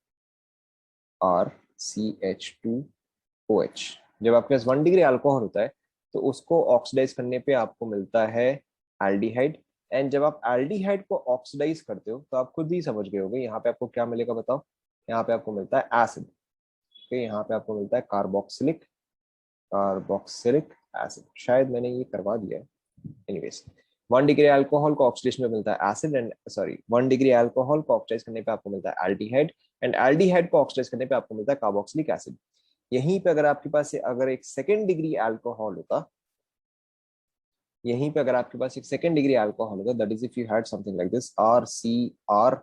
RCH2OH। जब आपके पास 1 डिग्री अल्कोहल होता है तो उसको ऑक्सीडाइज करने पे आपको मिलता है एल्डिहाइड, एंड जब आप एल्डिहाइड को ऑक्सीडाइज करते हो तो आप खुद ही समझ गए होंगे यहाँ पे आपको क्या मिलेगा बताओ? यहाँ पे आपको मिलता है एसिड। ओके, यहाँ पे आपको मिलता है कार्बोक्सिलिक, कार्बोक्सिलिक एसिड। शायद मैंने ये करवा दिया है, एनीवेज 1 डिग्री अल्कोहल को ऑक्सीडेशन में मिलता है acid, and sorry 1 degree alcohol को ऑक्सीडाइज करने पे आपको मिलता है एल्डिहाइड, एंड एल्डिहाइड को ऑक्सीडाइज करने पे आपको मिलता है कार्बोक्सिलिक एसिड। यहीं पे अगर आपके पास अगर एक 2nd डिग्री अल्कोहल होता, यहीं पे अगर आपके पास एक 2nd डिग्री अल्कोहल होता, that is if you had something like this RCR,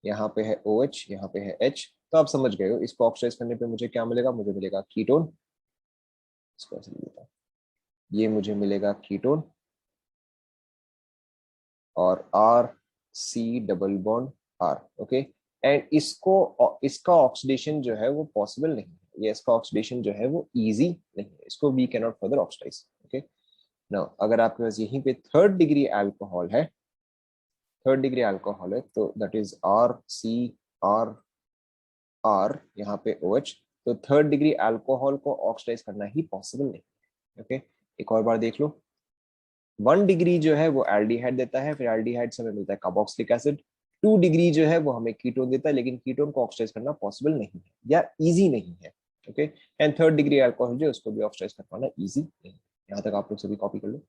यहाँ पे है OH, यहाँ पे है H, तो आप समझ गए हो इसको ऑक्सीडाइज करने पे मुझे क्या मिलेगा? मुझे मिलेगा कीटोन। इसको ऐसे लिख देता हूं, ये मुझे मिलेगा कीटोन, और RC double bond R। Okay, and इसका ऑक्सीडेशन जो है वो पॉसिबल नहीं है, ये इसका ऑक्सीडेशन जो है वो इजी नहीं है, इसको we can not further oxidise. Okay, now अगर आपके पास यहीं पे 3rd डिग्री अल्कोहल है, 3rd डिग्री अल्कोहल है, तो दैट इज RCR, यहाँ पे OH, तो 3rd डिग्री अल्कोहल को ऑक्सीडाइज करना ही पॉसिबल नहीं। ओके, एक और बार देख लो, 1 डिग्री जो है वो एल्डिहाइड देता है, फिर एल्डिहाइड से हमें मिलता है कार्बोक्सिलिक एसिड। 2 डिग्री जो है वो हमें कीटोन देता है, लेकिन कीटोन को ऑक्सीडाइज करना पॉसिबल नहीं है या इजी नहीं है। Okay, and 3rd degree alcohol जो है उसको भी ऑक्सीडाइज कर पाना इजी नहीं है। यहाँ तक आप लोग सभी कॉपी कर लो।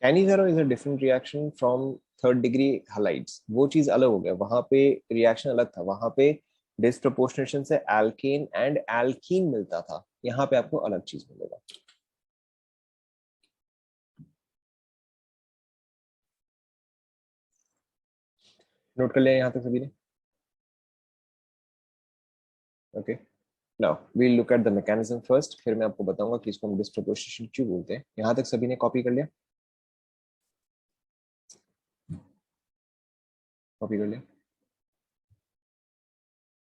Cannizzaro is a different reaction from 3rd degree halides, वो चीज अलग हो गया, वहां पे रिएक्शन अलग था, वहां पे डिस्प्रोपोर्शनेशन से एल्केन एंड एल्कीन मिलता था, यहाँ पे आपको अलग चीज मिलेगा। नोट कर लिया यहाँ तक सभी ने? Okay, now we'll look at the mechanism first, फिर मैं आपको बताऊंगा कि इसको हम डिस्प्रोपोर्शनेशन क्यों बोलते हैं। यहाँ तक सभी ने कॉपी कर लिया? कॉपी कर लिया?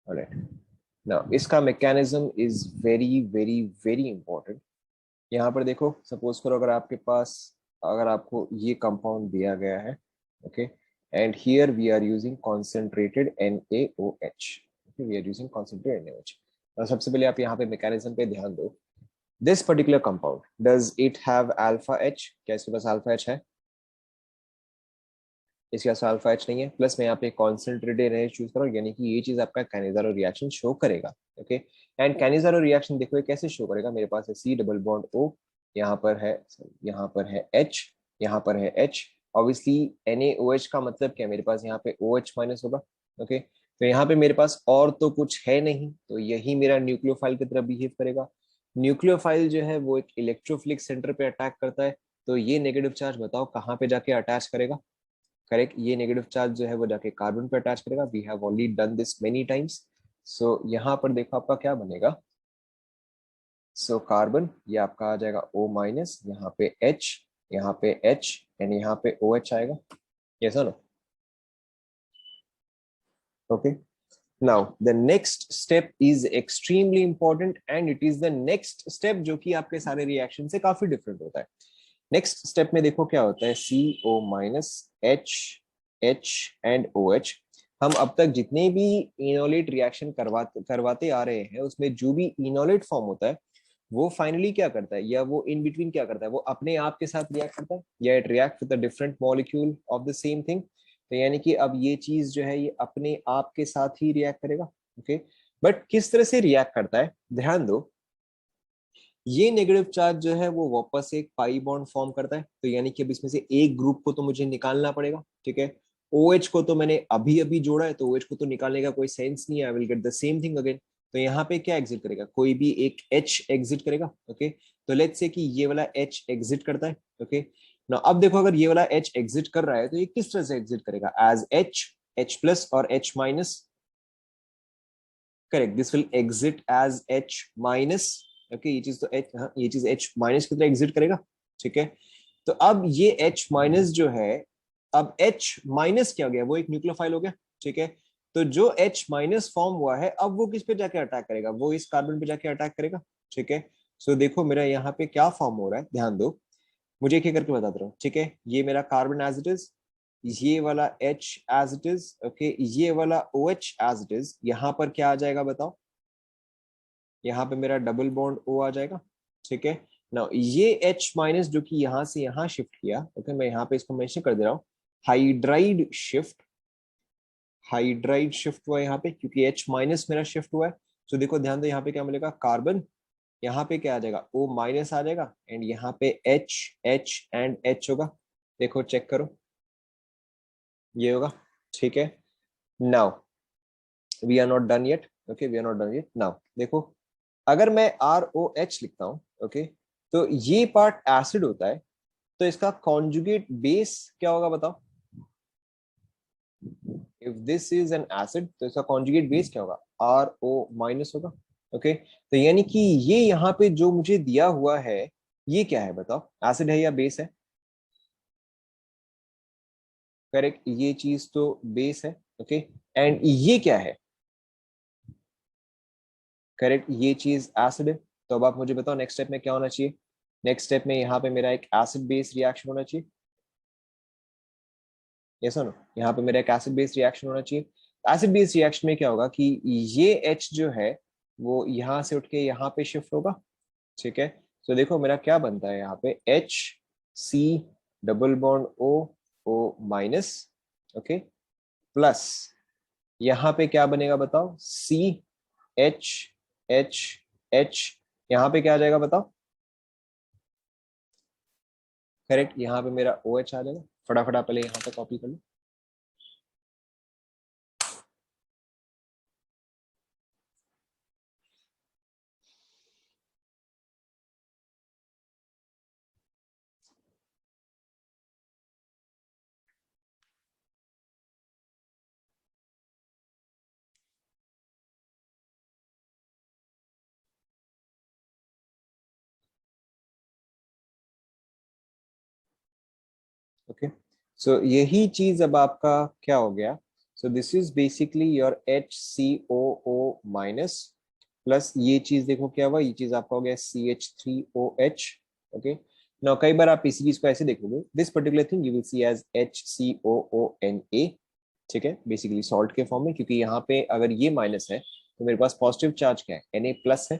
ऑलराइट, नाउ इसका mechanism is very very very important. यहाँ पर देखो, सपोज करो अगर आपके पास, अगर आपको ये कंपाउंड दिया गया है, okay, and here we are using concentrated NaOH, we are using concentrated NaOH। और सबसे पहले आप यहाँ पे मैकेनिज्म पे ध्यान दो, this particular compound does it have alpha H? क्या इसके पास अल्फा H है? इसके पास अल्फा एच नहीं है, प्लस मैं यहाँ पे कॉन्सेंट्रेटेड एनर्जी चूज कर रहा हूँ, यानी कि ये चीज आपका कैनिजारो रिएक्शन शो करेगा। ओके, एंड कैनिजारो रिएक्शन देखो ये कैसे शो करेगा, मेरे पास है सी डबल बॉन्ड ओ, यहाँ पर है, यहाँ पर है एच, यहाँ पर है एच, ऑब्वियसली NaOH का मतलब क्या है, मेरे पास यहाँ पे OH माइनस होगा। ओके, तो यहाँ पे मेरे पास और तो कुछ है नहीं, तो यही मेरा न्यूक्लियोफाइल की तरह बिहेव करेगा। न्यूक्लियोफाइल जो है वो एक इलेक्ट्रोफिलिक सेंटर पे अटैक करता है, तो ये नेगेटिव चार्ज बताओ कहाँ पे जाके अटैच करेगा। करेक्ट, ये नेगेटिव चार्ज जो है वो जाके कार्बन पे अटैच करेगा। We have already done this many times. So यहाँ पर देखो आपका क्या बनेगा, सो कार्बन ये आपका आ जाएगा O माइनस, यहाँ पे H, यहाँ पे H एंड यहाँ पे OH आएगा। यस और no? Okay, now the next step is extremely important and it is the next step जो कि आपके सारे रिएक्शन से काफी डिफरेंट होता है। नेक्स्ट स्टेप में देखो क्या होता है, CO minus H and OH। हम अब तक जितने भी इनोलेट रिएक्शन करवाते आ रहे हैं, उसमें जो भी इनोलेट फॉर्म होता है वो फाइनली क्या करता है, या वो इन बिटवीन क्या करता है, वो अपने आप के साथ रिएक्ट करता है, या it react with a different molecule of the same thing. तो यानी कि अब ये चीज जो है ये अपने आप के साथ ही रिएक्ट करेगा। ओके, बट किस तरह से रिएक्ट करता है ध्यान दो, ये नेगेटिव चार्ज जो है वो वापस एक पाई बॉन्ड फॉर्म करता है, तो यानी कि अब इसमें से एक ग्रुप को तो मुझे निकालना पड़ेगा। ठीक है, OH को तो मैंने अभी अभी जोड़ा है, तो OH को तो निकालने का कोई सेंस नहीं है, I will get the same thing again. तो यहाँ पे क्या एग्जिट करेगा, कोई भी एक H एग्जिट करेगा। ओके, तो लेट्स से कि ये वाला H एग्जिट करता है। ओके, ना अब देखो अगर ये वाला H एग्जिट कर रहा है तो ये किस तरह से एग्जिट करेगा, एज H प्लस और H minus. Correct, this will exit as H minus. Okay, ये चीज तो H, हाँ, ये चीज H माइनस की तरह एग्जिट करेगा। ठीक है, तो अब ये H माइनस जो है, अब H माइनस क्या हो गया, वो एक न्यूक्लियोफाइल हो गया। ठीक है, तो जो H माइनस फॉर्म हुआ है अब वो किस पे जाके अटैक करेगा, वो इस कार्बन पे जाके अटैक करेगा। ठीक है, सो देखो मेरा यहाँ पे क्या फॉर्म हो रहा है, ध्यान दो, मुझे एक एक करके बताता रहा हूँ। ठीक है, ये मेरा कार्बन एज इट इज, ये वाला H as it is, okay, ये वाला OH एज इट इज, यहाँ पर क्या आ जाएगा बताओ, यहाँ पे मेरा डबल बॉन्ड O आ जाएगा। ठीक है, ना ये H माइनस जो कि यहाँ से यहाँ शिफ्ट किया, ओके, मैं यहाँ पे इसको मेंशन कर दे रहा हूँ, हाइड्राइड शिफ्ट, हाइड्राइड शिफ्ट हुआ यहाँ पे क्योंकि H माइनस मेरा शिफ्ट हुआ है। तो देखो ध्यान दो यहाँ पे क्या मिलेगा, कार्बन, यहाँ पे क्या आ जाएगा, O माइनस आ जाएगा, एंड यहाँ पे H एंड H होगा। देखो चेक करो, ये होगा। ठीक है, now we are not done yet. Okay, we are not done yet. Now देखो, अगर मैं ROH लिखता हूँ, ओके, तो ये पार्ट एसिड होता है, तो इसका कॉन्जुगेट बेस क्या होगा बताओ, if this is an acid तो इसका कॉन्जुगेट बेस क्या होगा, RO माइनस होगा। ओके, तो यानी कि ये यहाँ पे जो मुझे दिया हुआ है ये क्या है बताओ, एसिड है या बेस है। करेक्ट, ये चीज तो बेस है। ओके, एंड ये क्या है, करेक्ट, ये चीज एसिड है। तो अब आप मुझे बताओ नेक्स्ट स्टेप में क्या होना चाहिए, नेक्स्ट स्टेप में यहाँ पे मेरा एक एसिड बेस रिएक्शन होना चाहिए। ये सुनो, यहाँ पे मेरा एक एसिड बेस रिएक्शन होना चाहिए। एसिड बेस रिएक्शन में क्या होगा कि ये H जो है वो यहाँ से उठ के यहाँ पे शिफ्ट होगा। ठीक है, तो देखो मेरा क्या बनता है यहाँ पे, HC double bond O minus, okay, plus यहाँ पे क्या बनेगा बताओ, CH यहाँ पे क्या आ जाएगा बताओ। करेक्ट, यहाँ पे मेरा OH आ जाएगा। फटाफट आप पहले यहाँ पे कॉपी कर लो। ओके, सो यही चीज अब आपका क्या हो गया, so this is basically your HCOO minus, plus ये चीज देखो क्या हुआ, ये चीज आपका हो गया CH3OH। ओके, नाउ कई बार आप इसी चीज को ऐसे देखोगे, this particular thing you will see as HCOONA। ठीक है, बेसिकली सॉल्ट के फॉर्म में, क्योंकि यहाँ पे अगर ये माइनस है तो मेरे पास पॉजिटिव चार्ज क्या है, Na प्लस है,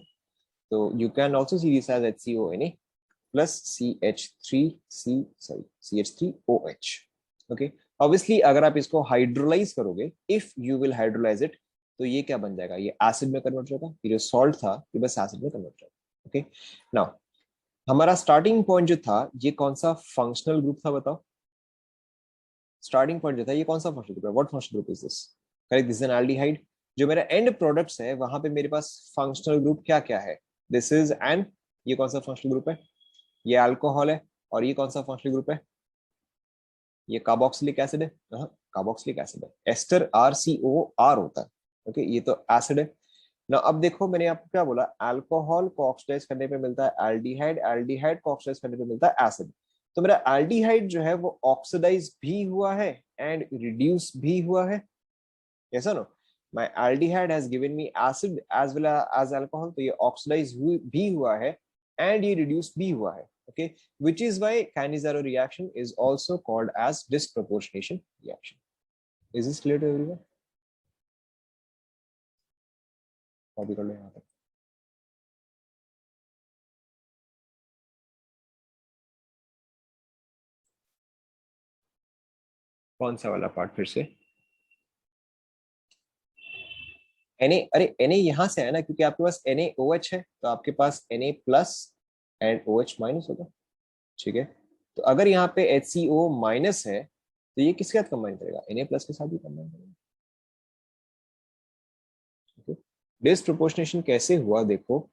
तो you can also see this as HCONA plus CH3 C sorry CH3OH। Okay, obviously अगर आप इसको हाइड्रोलाइज करोगे, if you will hydrolyse it, तो ये क्या बन जाएगा, ये एसिड में कन्वर्ट हो जाएगा, ये जो सॉल्ट था ये बस एसिड में कन्वर्ट हो जाएगा। ओके, नाउ हमारा स्टार्टिंग पॉइंट जो था ये कौन सा फंक्शनल ग्रुप था बताओ? स्टार्टिंग पॉइंट जो था ये कौन सा फंक्शनल ग्रुप है? What functional group is this? Correct, this is an aldehyde. जो मेरा एंड प्रोडक्ट्स है वहां पे मेरे पास फंक्शनल ग्रुप क्या क्या है? दिस इज एन, ये कौन सा फंक्शनल ग्रुप है? ये अल्कोहल है। और ये कौन सा फंक्शनल ग्रुप है? ये कार्बोक्सिलिक एसिड है। हाँ, कार्बोक्सिलिक एसिड है। एस्टर RCOR होता है। ओके, ये तो एसिड है ना। अब देखो मैंने आपको क्या बोला, अल्कोहल को ऑक्सीडाइज करने पे मिलता है एल्डिहाइड, एल्डिहाइड को ऑक्सीडाइज करने पे मिलता है एसिड। तो मेरा एल्डिहाइड जो है वो ऑक्सीडाइज भी हुआ है एंड रिड्यूस भी हुआ है। ऐसा no, my aldehyde has given me acid as well as alcohol, तो ये ऑक्सीडाइज भी हुआ है एंड ये रिड्यूस भी हुआ है। okay, which is why Cannizzaro reaction is also called as disproportionation reaction. Is this clear to everyone? Copy कर लो यहाँ तक। कौन सा वाला पार्ट फिर से? Na, अरे Na यहां से है ना, क्योंकि आपके पास NaOH है तो आपके पास Na plus and OH minus होगा। ठीक है, तो अगर यहाँ पे HCO माइनस है तो ये किसके साथ कंबाइन करेगा? Na प्लस के साथ ही कंबाइन करेगा। डिस्प्रोपोर्शनेशन कैसे हुआ देखो,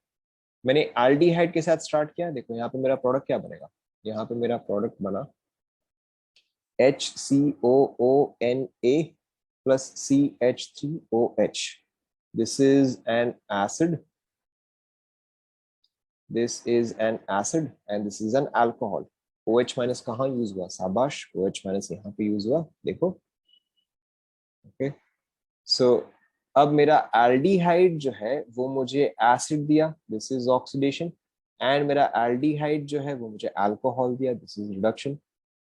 मैंने एल्डिहाइड के साथ स्टार्ट किया। देखो यहाँ पे मेरा प्रोडक्ट क्या बनेगा, यहाँ पे मेरा प्रोडक्ट बना HCOONA plus CH3OH. This is an acid. This is an acid and this is an alcohol. OH minus कहाँ यूज हुआ? शाबाश, OH माइनस यहाँ पे यूज हुआ, देखो। ओके, सो अब मेरा एल्डिहाइड जो है वो मुझे एसिड दिया, दिस इज ऑक्सीडेशन। एंड मेरा एल्डिहाइड जो है वो मुझे अल्कोहल दिया, दिस इज रिडक्शन।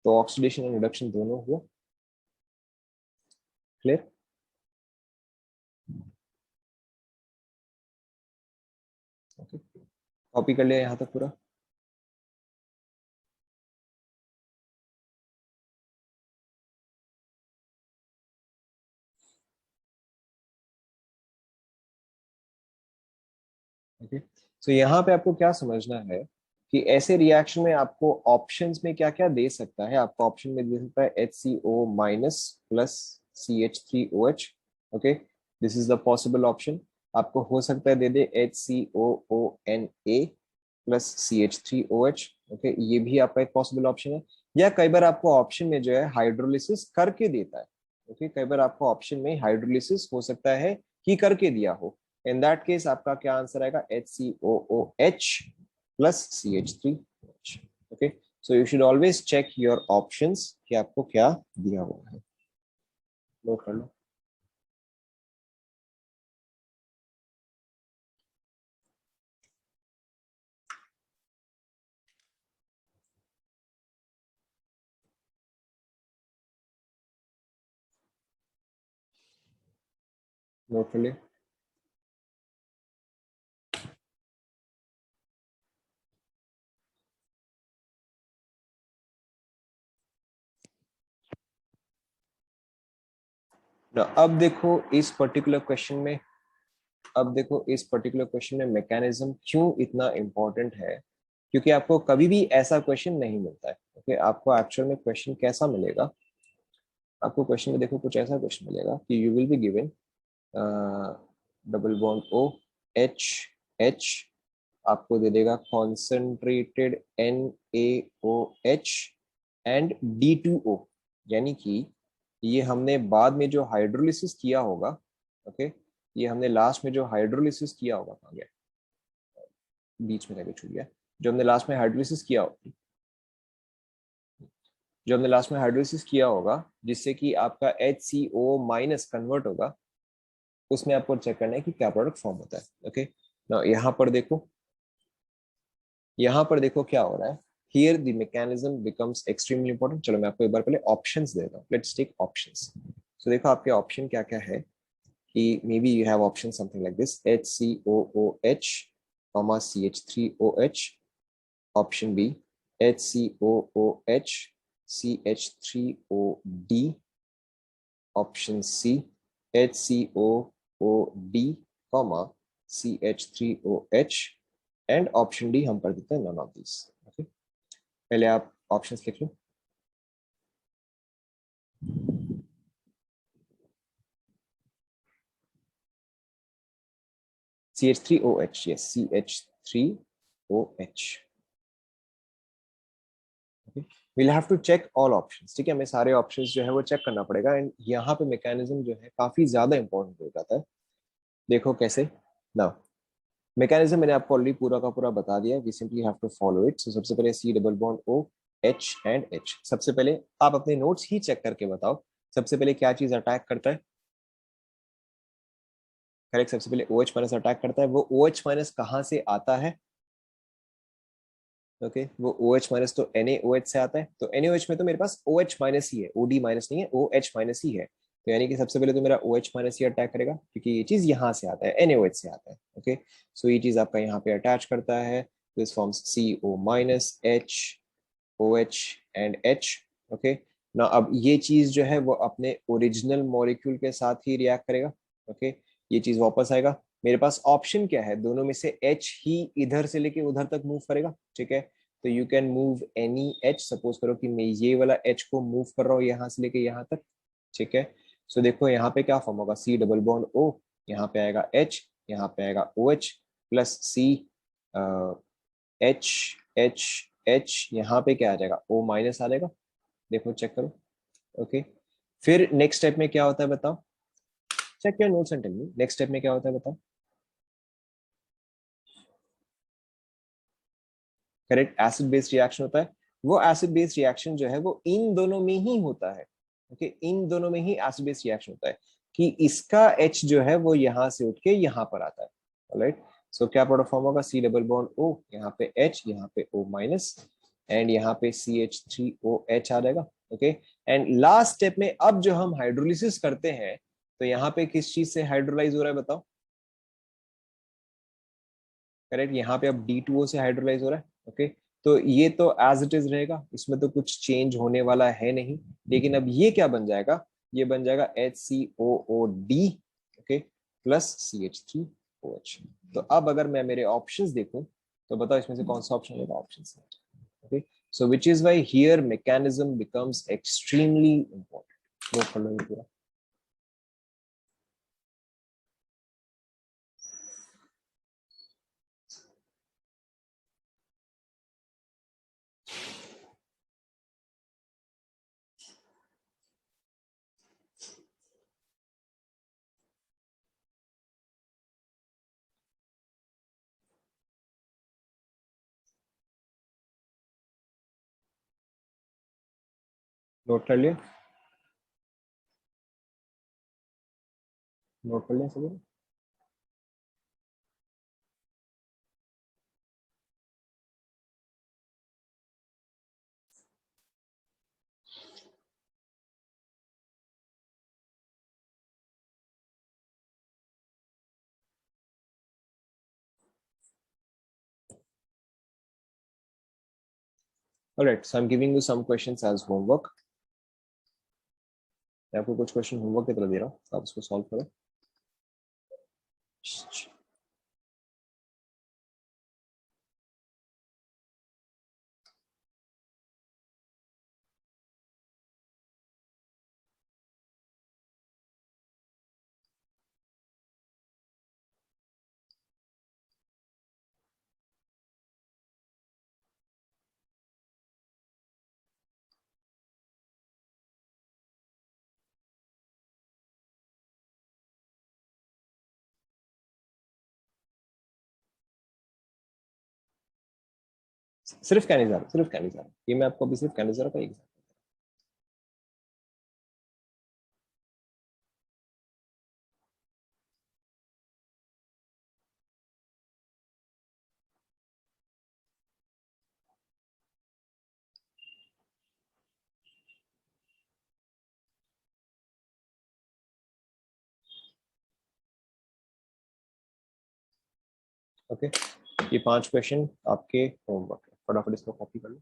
तो ऑक्सीडेशन एंड रिडक्शन दोनों हुआ। क्लियर? ओके, कॉपी कर लिया यहाँ तक पूरा। ओके, सो यहाँ पे आपको क्या समझना है कि ऐसे रिएक्शन में आपको ऑप्शंस में क्या क्या दे सकता है। आपको ऑप्शन में दे सकता है HCO minus plus CH3OH। Okay, this is the possible option. आपको हो सकता है दे दे HCOONA प्लस CH3OH। ओके, ये भी आपका एक पॉसिबल ऑप्शन है। या कई बार आपको ऑप्शन में जो है हाइड्रोलिसिस करके देता है। ओके, कई बार आपको ऑप्शन में हाइड्रोलिसिस हो सकता है कि करके दिया हो। इन दैट केस आपका क्या आंसर आएगा? HCOOH plus CH3OH। Okay, so you should always check your options कि आपको क्या दिया हुआ है। नोट कर लो। नोट कर ले। अब देखो इस पर्टिकुलर क्वेश्चन में, अब देखो इस पर्टिकुलर क्वेश्चन में मैकेनिज्म क्यों इतना इंपॉर्टेंट है, क्योंकि आपको कभी भी ऐसा क्वेश्चन नहीं मिलता है। ओके, आपको एक्चुअल में क्वेश्चन कैसा मिलेगा? आपको क्वेश्चन में देखो कुछ ऐसा क्वेश्चन मिलेगा कि you will be given double bond OH, आपको दे देगा कॉन्सेंट्रेटेड NaOH एंड D2O। यानी कि ये हमने बाद में जो हाइड्रोलिसिस किया होगा, ओके, ये हमने लास्ट में जो हाइड्रोलिसिस किया होगा, कहाँ गया, बीच में जाके छूट गया, जो हमने लास्ट में हाइड्रोलिसिस किया होगा, जो हमने लास्ट में हाइड्रोलिसिस किया होगा जिससे कि आपका HCO माइनस कन्वर्ट होगा, उसमें आपको चेक करना है कि क्या प्रोडक्ट फॉर्म होता है। ओके, ना यहाँ पर देखो, यहाँ पर देखो क्या हो रहा है। Here the mechanism becomes extremely important. चलो मैं आपको एक बार पहले ऑप्शंस देता हूँ। Let's take options. सो देखो आपके ऑप्शन क्या क्या है कि maybe you have option something like this HCOOH, CH3OH। Option B HCOOH CH3OD। Option C HCOOD comma CH3OH and option D हम कर देते हैं नन ऑफ दिस। ओके, पहले आप ऑप्शंस लिख लो। CH3OH, yes, CH3OH। Will have to check all options, ठीक है, हमें सारे ऑप्शंस जो है वो चेक करना पड़ेगा। एंड यहाँ पे मैकेनिज्म जो है काफी ज्यादा इंपॉर्टेंट हो जाता है। देखो कैसे ना, मैकेनिज्म मैंने आपको ऑलरेडी पूरा का पूरा बता दिया, we simply have to follow it. So सबसे पहले C double bond O H and H। सबसे पहले आप अपने नोट्स ही चेक करके बताओ, सबसे पहले क्या चीज अटैक करता है? करेक्ट, सबसे पहले OH माइनस अटैक करता है। वो OH माइनस कहाँ से आता है? ओके वो OH माइनस तो NaOH से आता है, तो NaOH में तो मेरे पास OH माइनस ही है, OD माइनस नहीं है, OH माइनस ही है। तो यानी कि सबसे पहले तो मेरा OH माइनस ही अटैक करेगा, क्योंकि ये चीज यहाँ से आता है, NaOH से आता है। ओके, सो ये चीज आपका यहाँ पे अटैच करता है, this forms CO minus H OH and H। Okay, ना अब ये चीज जो है वो अपने ओरिजिनल मॉलिक्यूल के साथ ही रिएक्ट करेगा। ओके, ये चीज वापस आएगा। मेरे पास ऑप्शन क्या है, दोनों में से H ही इधर से लेके उधर तक मूव करेगा, ठीक है। तो you can move any H, suppose करो कि मैं ये वाला H को मूव कर रहा हूँ यहाँ से लेके यहाँ तक, ठीक है। सो देखो यहाँ पे क्या फॉर्म होगा, C डबल बॉन्ड O, यहाँ पे आएगा H, यहाँ पे आएगा OH plus C H H H, यहाँ पे क्या आ जाएगा, O माइनस आ जाएगा। देखो चेक करो। ओके, फिर नेक्स्ट स्टेप में क्या होता है बताओ, check your notes and tell me, next step में क्या होता है बताओ। करेक्ट, एसिड बेस्ड रिएक्शन होता है। वो एसिड बेस्ड रिएक्शन जो है वो इन दोनों में ही होता है। ओके, इन दोनों में ही एसिड बेस्ड रिएक्शन होता है, कि इसका H जो है वो यहाँ से उठ के यहाँ पर आता है। ऑलराइट, सो क्या प्रोडक्ट फॉर्म होगा, C डबल बॉन्ड O, यहाँ पे H, यहाँ पे O माइनस एंड यहाँ पे CH3OH आ जाएगा। ओके, एंड लास्ट स्टेप में अब जो हम हाइड्रोलिसिस करते हैं, तो यहाँ पे किस चीज से हाइड्रोलाइज हो रहा है बताओ। करेक्ट, यहाँ पे अब D2O से हाइड्रोलाइज हो रहा है। ओके, तो ये तो एज इट इज रहेगा, इसमें तो कुछ चेंज होने वाला है नहीं। लेकिन अब ये क्या बन जाएगा, ये बन जाएगा HCOOD, ओके, प्लस CH3OH। तो अब अगर मैं मेरे ऑप्शंस देखूं, तो बताओ इसमें से कौन सा ऑप्शन होगा, option C. Okay, so which is why here mechanism becomes extremely important. Note कर लो ये पूरा। नोट कर लिया, नोट कर लिया सभी। Alright, so I'm giving you some questions as homework. मैं आपको कुछ क्वेश्चन होमवर्क की तरह दे रहा हूँ, आप उसको सॉल्व करो। सिर्फ कैनिजार, सिर्फ कैनिजार, ये मैं आपको अभी सिर्फ कैनिजार का एग्जाम। ओके, ये 5 क्वेश्चन आपके होमवर्क है, फटाफट इसको कॉपी कर लो।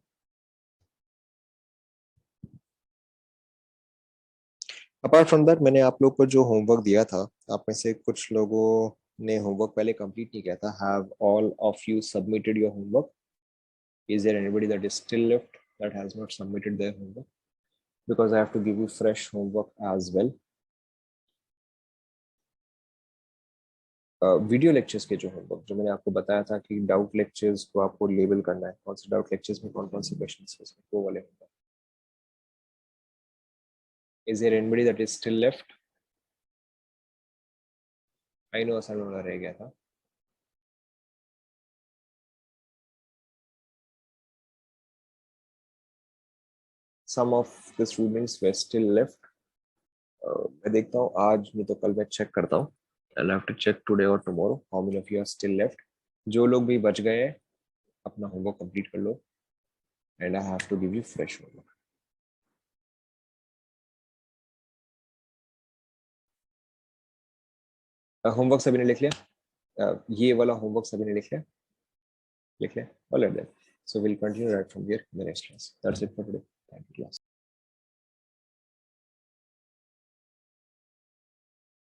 अब अपार्ट फ्रॉम दैट मैंने आप लोग को जो होमवर्क दिया था, आप में से कुछ लोगों ने होमवर्क पहले कंप्लीट नहीं किया था. Have all of you submitted your homework? Is there anybody that is still left that has not submitted their homework? Because I have to give you fresh homework as well. Video lectures के जो homework जो मैंने आपको बताया था कि doubt lectures को आपको लेबल करना है, कौन से डाउट लेक्चर्स में कौन कौन से क्वेश्चन है, वो वाले homework. Is there anybody that is still left? I know असल में रह गया था. Some of the students were still left. मैं देखता हूँ आज नहीं तो कल मैं चेक करता हूँ. I'll have to check today or tomorrow how many of you are still left. जो लोग भी बच गए हैं अपना होमवर्क कंप्लीट कर लो. And I have to give you fresh homework. Homework सभी ने लिख लिया? ये वाला होमवर्क सभी ने लिख लिया? लिख लिया? All right then. So we'll continue right from here in the next class. That's it for today.